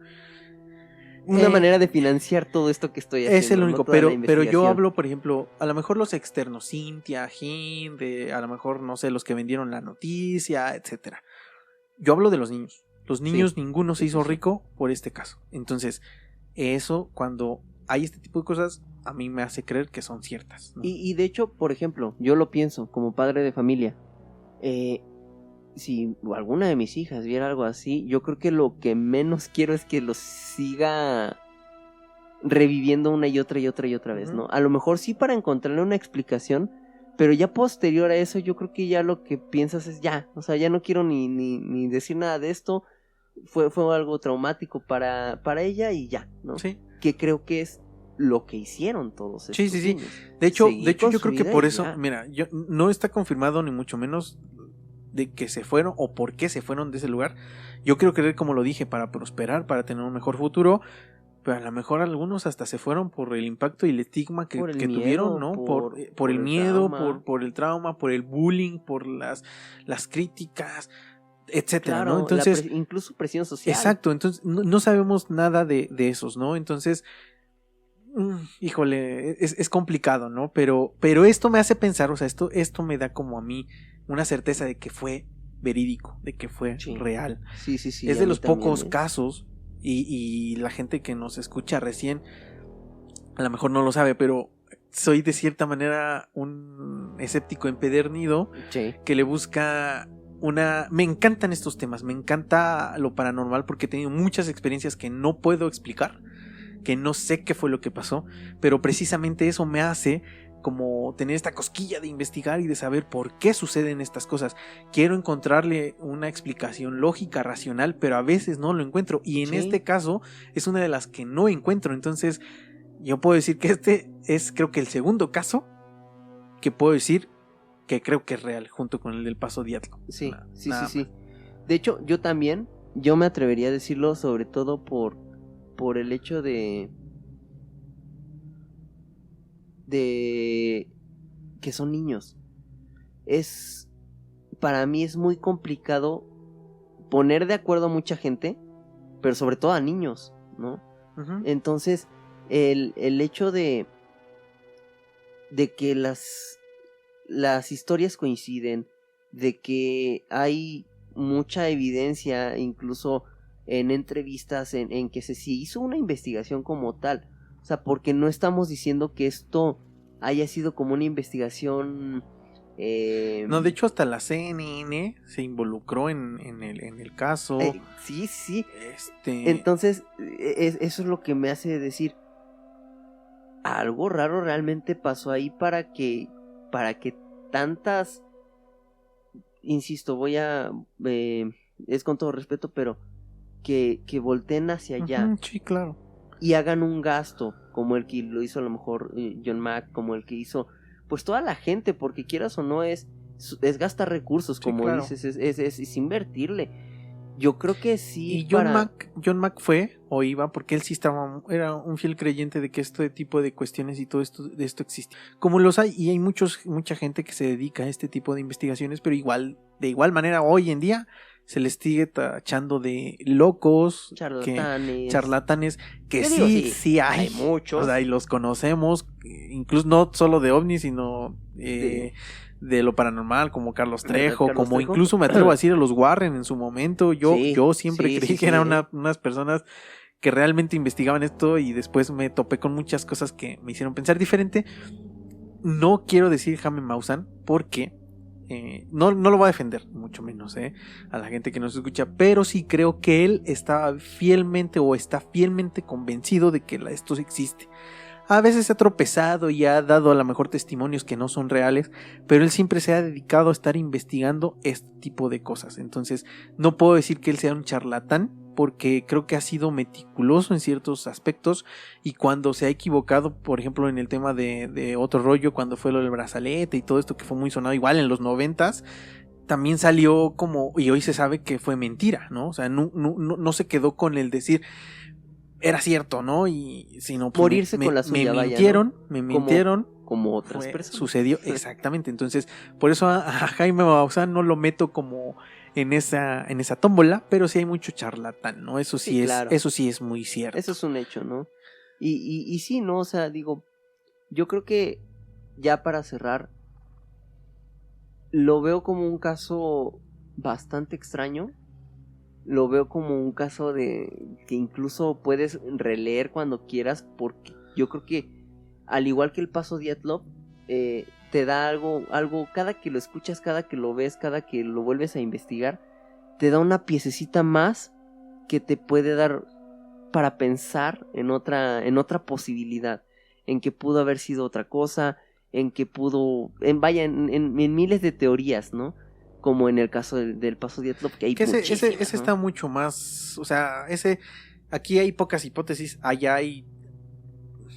Una manera de financiar todo esto que estoy haciendo.
Es el único,
¿no? Toda la
pero yo
investigación.
hablo, por ejemplo, a lo mejor los externos, Cintia, Jim, a lo mejor, no sé, los que vendieron la noticia, etcétera. Yo hablo de los niños. Los niños, ninguno se hizo rico por este caso. Entonces, eso, cuando hay este tipo de cosas, a mí me hace creer que son ciertas, ¿no?
Y de hecho, por ejemplo, yo lo pienso como padre de familia. Si alguna de mis hijas viera algo así, yo creo que lo que menos quiero es que los siga reviviendo una y otra vez, ¿no? A lo mejor sí para encontrarle una explicación, pero ya posterior a eso yo creo que ya lo que piensas es ya, o sea, ya no quiero ni decir nada de esto, fue algo traumático para ella y ya, ¿no?
Sí.
Que creo que es lo que hicieron todos estos
Sí.
niños.
De hecho,
con
yo
su
creo que
vida
por
y
eso,
ya.
mira, no está confirmado ni mucho menos de que se fueron o por qué se fueron de ese lugar. Yo quiero creer, como lo dije, para prosperar, para tener un mejor futuro, pero a lo mejor algunos hasta se fueron por el impacto y el estigma que
Por el miedo,
tuvieron, ¿no? Por el miedo,
trauma.
por el trauma, por el bullying, por las críticas, etcétera,
Claro,
¿no? Entonces,
incluso presión social.
exacto, entonces no sabemos nada de esos, ¿no? Entonces, híjole, es complicado, ¿no? Pero esto me hace pensar, o sea, esto me da como a mí una certeza de que fue verídico, de que fue real.
Sí.
Es de los pocos casos, y la gente que nos escucha recién, a lo mejor no lo sabe, pero soy de cierta manera un escéptico empedernido que le busca me encantan estos temas, me encanta lo paranormal porque he tenido muchas experiencias que no puedo explicar, que no sé qué fue lo que pasó, pero precisamente eso me hace como tener esta cosquilla de investigar y de saber por qué suceden estas cosas. Quiero encontrarle una explicación lógica, racional, pero a veces no lo encuentro. Y en este caso es una de las que no encuentro. Entonces yo puedo decir que este es, creo que el segundo caso que puedo decir que creo que es real, junto con el del Paso Dyatlov.
Sí. De hecho, yo me atrevería a decirlo, sobre todo por el hecho de que son niños. Para mí es muy complicado poner de acuerdo a mucha gente, pero sobre todo a niños, ¿no?
Uh-huh.
Entonces, el hecho de que las historias coinciden, de que hay mucha evidencia, incluso en entrevistas, en que se hizo una investigación como tal. O sea, porque no estamos diciendo que esto haya sido como una investigación...
No, de hecho hasta la CNN se involucró en el caso.
Sí. Entonces, eso es lo que me hace decir, algo raro realmente pasó ahí para que tantas... Insisto, es con todo respeto, pero que volteen hacia allá.
Uh-huh, sí, claro.
Y hagan un gasto, como el que lo hizo a lo mejor John Mack, como el que hizo pues toda la gente, porque quieras o no es gastar recursos, como sí, claro. Dices, es invertirle. Yo creo que sí.
Y John Mack fue o iba porque él sí era un fiel creyente de que este tipo de cuestiones y todo esto existe. Como los hay, y hay mucha gente que se dedica a este tipo de investigaciones, pero de igual manera hoy en día se les sigue tachando de locos, charlatanes, que sí hay muchos. O sea, y los conocemos, incluso no solo de ovnis, sino de lo paranormal, como Carlos Trejo, como Trejo. Incluso me atrevo a decir a los Warren en su momento. Yo siempre creí que eran unas personas que realmente investigaban esto, y después me topé con muchas cosas que me hicieron pensar diferente. No quiero decir Jaime Maussan porque no lo voy a defender, mucho menos a la gente que nos escucha, pero sí creo que él está fielmente convencido de que esto existe. A veces se ha tropezado y ha dado a lo mejor testimonios que no son reales, pero él siempre se ha dedicado a estar investigando este tipo de cosas. Entonces no puedo decir que él sea un charlatán, porque creo que ha sido meticuloso en ciertos aspectos, y cuando se ha equivocado, por ejemplo en el tema de Otro Rollo, cuando fue lo del brazalete y todo esto que fue muy sonado igual en los 90s, también salió como, y hoy se sabe que fue mentira, ¿no? O sea, no se quedó con el decir era cierto, ¿no? Y sino pues,
morirse con la suya,
me mintieron
como otras personas.
Sucedió, exactamente. Entonces, por eso a Jaime Maussan no lo meto como en esa tómbola, pero sí hay mucho charlatán, ¿no? Eso sí claro. Eso sí es muy cierto.
Eso es un hecho, ¿no? Y sí, ¿no? O sea, digo, yo creo que ya para cerrar, lo veo como un caso bastante extraño. Lo veo como un caso de que incluso puedes releer cuando quieras, porque yo creo que al igual que el Paso Dyatlov, te da algo, cada que lo escuchas, cada que lo ves, cada que lo vuelves a investigar, te da una piececita más que te puede dar para pensar en otra posibilidad, en que pudo haber sido otra cosa, en que pudo, en miles de teorías, ¿no? Como en el caso del Paso Dyatlov, que hay
ese
¿no?
Está mucho más, o sea, aquí hay pocas hipótesis, allá hay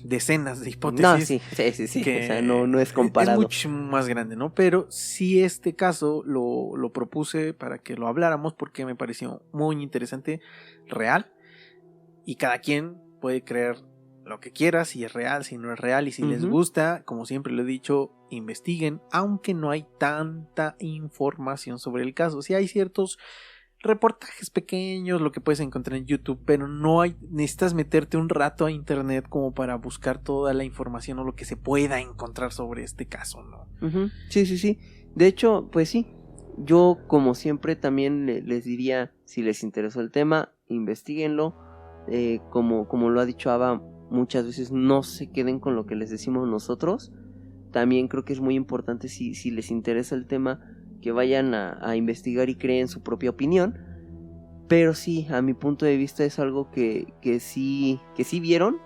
decenas de hipótesis.
No, sí, que o sea, no es comparado.
Es mucho más grande, ¿no? Pero sí, este caso lo propuse para que lo habláramos porque me pareció muy interesante, real, y cada quien puede creer lo que quiera, si es real, si no es real, y si les gusta, como siempre lo he dicho, investiguen, aunque no hay tanta información sobre el caso. Sí hay ciertos reportajes pequeños, lo que puedes encontrar en YouTube, pero necesitas meterte un rato a internet como para buscar toda la información o lo que se pueda encontrar sobre este caso, ¿no?
Sí. De hecho, pues sí, yo como siempre también les diría, si les interesó el tema, investiguenlo, como lo ha dicho Ava, muchas veces no se queden con lo que les decimos nosotros. También creo que es muy importante, si les interesa el tema, que vayan a investigar y creen su propia opinión. Pero sí, a mi punto de vista es algo que sí vieron.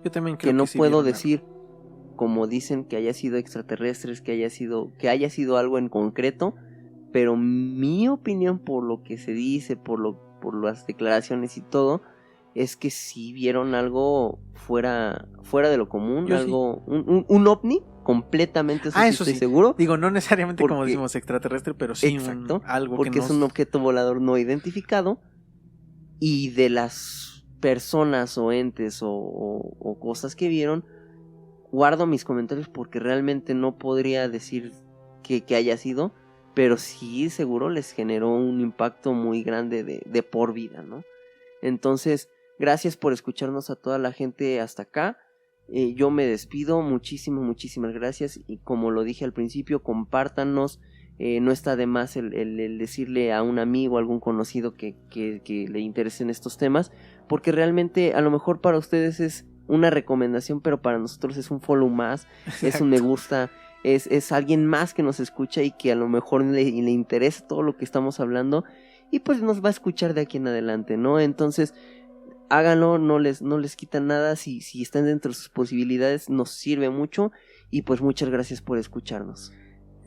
Yo también creo
que no
sí
puedo
vieron
decir como dicen, que haya sido extraterrestres, que haya sido algo en concreto, pero mi opinión, por lo que se dice, por las declaraciones y todo, es que sí vieron algo fuera de lo común,
Yo
algo, un ovni completamente, eso sí
eso
estoy
sí.
seguro.
Digo, no necesariamente como
Porque-
decimos extraterrestre, pero sí
Exacto,
algo
porque
que
es un objeto volador no identificado, y de las personas o entes o cosas que vieron, guardo mis comentarios porque realmente no podría decir que haya sido, pero sí seguro les generó un impacto muy grande de por vida, ¿no? Entonces, gracias por escucharnos a toda la gente hasta acá. Yo me despido, muchísimas gracias, y como lo dije al principio, compártanos. No está de más el decirle a un amigo, a algún conocido que le interesen estos temas, porque realmente a lo mejor para ustedes es una recomendación, pero para nosotros es un follow más, es un me gusta, es alguien más que nos escucha y que a lo mejor le interesa todo lo que estamos hablando, y pues nos va a escuchar de aquí en adelante, ¿no? Entonces, háganlo, no les quitan nada, si están dentro de sus posibilidades, nos sirve mucho, y pues muchas gracias por escucharnos.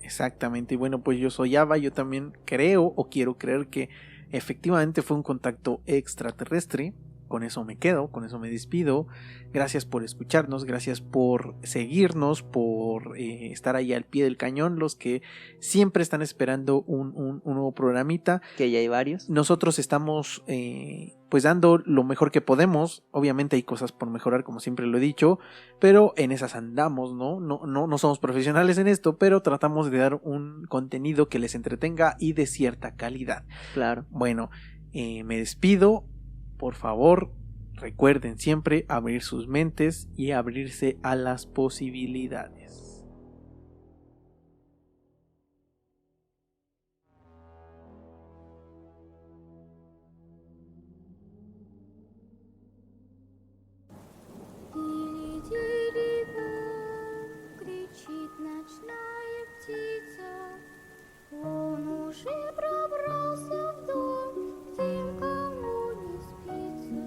Exactamente, y bueno, pues yo soy Ava, yo también creo o quiero creer que efectivamente fue un contacto extraterrestre. Con eso me quedo, con eso me despido. Gracias por escucharnos, gracias por seguirnos, por estar ahí al pie del cañón, los que siempre están esperando un nuevo programita.
Que ya hay varios.
Nosotros estamos pues dando lo mejor que podemos. Obviamente hay cosas por mejorar, como siempre lo he dicho, pero en esas andamos, ¿no? No somos profesionales en esto, pero tratamos de dar un contenido que les entretenga y de cierta calidad.
Claro.
Bueno, me despido. Por favor, recuerden siempre abrir sus mentes y abrirse a las posibilidades.
Кричит ночная птица, он уже пробрался в дом, тем, кому не спится.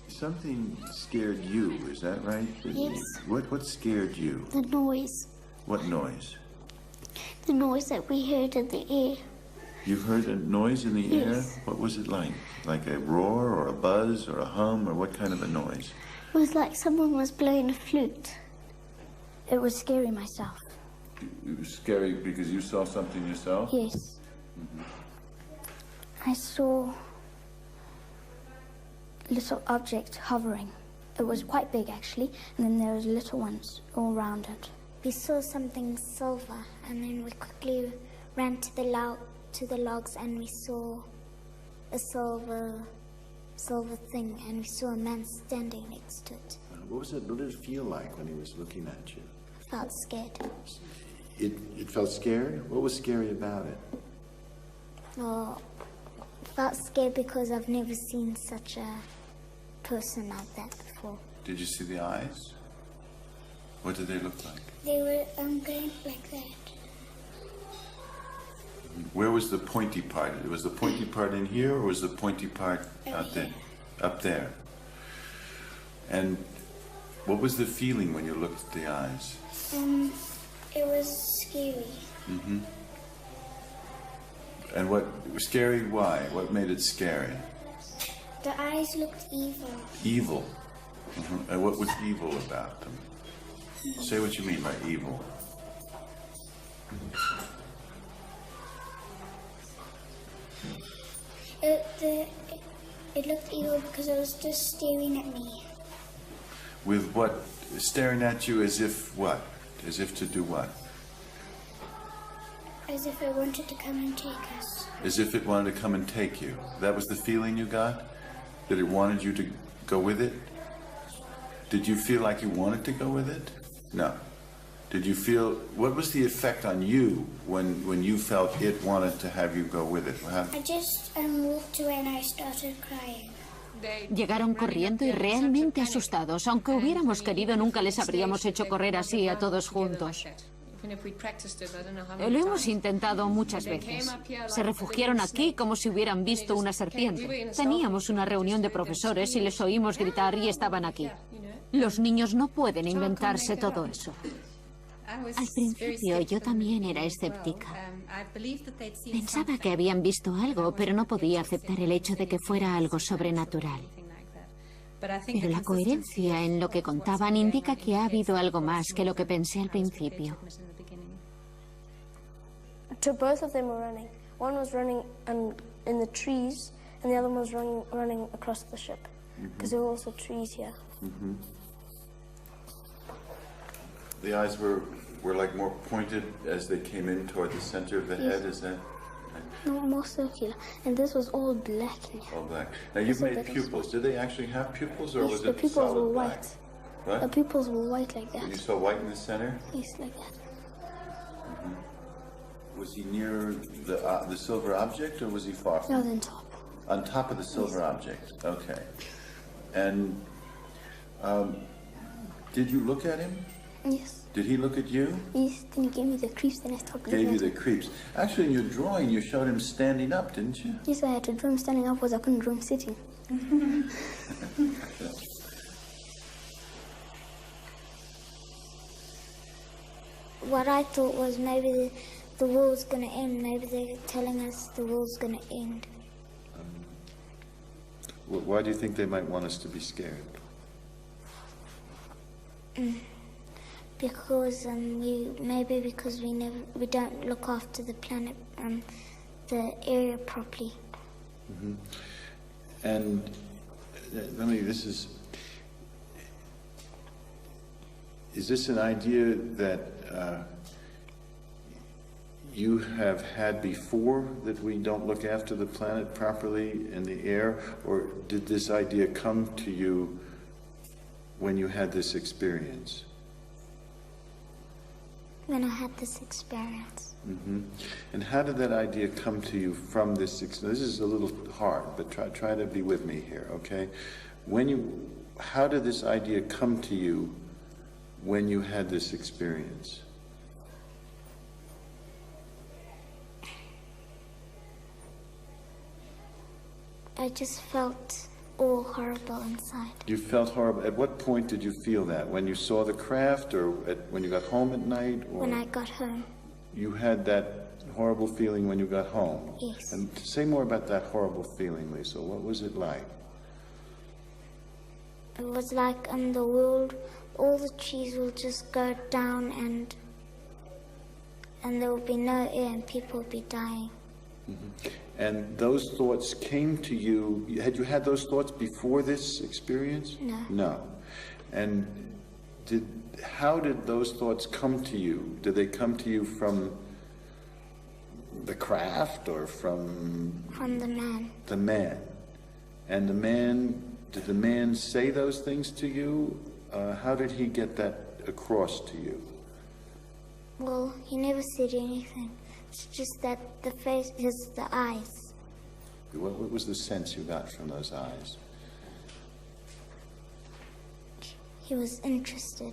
Something scared you, is that right?
Yes.
What scared you?
The noise.
What noise?
The noise that we heard in the air.
You heard a noise in the air?
Yes.
What was it like? Like a roar or a buzz or a hum or what kind of a noise?
It was like someone was blowing a flute. It was scary myself.
It was scary because you saw something yourself?
Yes. I saw little object hovering. It was quite big actually, and then there was little ones all around it. We saw something silver, and then we quickly ran to the logs, and we saw a silver thing, and we saw a man standing next to it.
What did it feel like when he was looking at you?
I felt scared.
It felt scared? What was scary about it?
Oh, I felt scared because I've never seen such a person like that before.
Did you see the eyes? What did they look like?
They were going like that.
Where was the pointy part? Was the pointy part in here or was the pointy part out there? Up there. And what was the feeling when you looked at the eyes?
It was scary.
And what scary? Why? What made it scary?
The eyes looked evil.
Evil. And what was evil about them? Say what you mean by evil.
It looked evil because it was just staring at me.
With what? Staring at you as if what? As if to do what?
As if it wanted to come and take us.
As if it wanted to come and take you. That was the feeling you got? That it wanted you to go with it? Did you feel like you wanted to go with it? No. Did you feel, what was the effect on you when you felt it wanted to have you go with it?
I just walked away and I started crying.
Llegaron corriendo y realmente asustados. Aunque hubiéramos querido, nunca les habríamos hecho correr así a todos juntos. Lo hemos intentado muchas veces. Se refugiaron aquí como si hubieran visto una serpiente. Teníamos una reunión de profesores y les oímos gritar y estaban aquí. Los niños no pueden inventarse todo eso.
Al principio yo también era escéptica. Pensaba que habían visto algo, pero no podía aceptar el hecho de que fuera algo sobrenatural. Pero la coherencia en lo que contaban indica que ha habido algo más que lo que pensé al principio.
So both of them were running. One was running in the trees, and the other one was running across the ship, because there were also trees here.
The eyes were like more pointed as they came in toward the center of the head, is that?
No, more circular, and this was all black in here.
All black. Now you've made pupils. Did they actually have pupils, or was
The
it
pupils
solid
were
black?
white. The
What?
pupils were white like
You
that.
saw white in the center?
Yes, like that.
Was he near the silver object, or was he far from
No,
it?
then top.
On top of the silver object, okay. And did you look at him?
Yes.
Did he look at you?
Yes, then he gave me the creeps, then I stopped looking
Gave you
at
the
him.
creeps. Actually, in your drawing, you showed him standing up, didn't you?
Yes, I had to draw him standing up because I couldn't draw him sitting. What I thought was maybe the world's gonna end. Maybe they're telling us the world's gonna end.
Why do you think they might want us to be scared?
Because because we don't look after the planet, the area properly.
And this is this an idea that you have had before, that we don't look after the planet properly in the air, or did this idea come to you when you had this experience?
When I had this experience.
And how did that idea come to you from this? This is a little hard, but try to be with me here, okay? How did this idea come to you when you had this experience?
I just felt all horrible inside.
You felt horrible. At what point did you feel that? When you saw the craft, or when you got home at night? Or
When I got home.
You had that horrible feeling when you got home?
Yes.
And say more about that horrible feeling, Lisa. What was it like?
It was like in the world, all the trees will just go down and there will be no air and people will be dying.
And those thoughts came to you, had you had those thoughts before this experience?
No.
No. And how did those thoughts come to you? Did they come to you from the craft, or from
From the man.
the man? And did the man say those things to you? How did he get that across to you?
Well, he never said anything. It's just that the face is the eyes.
What was the sense you got from those eyes?
He was interested.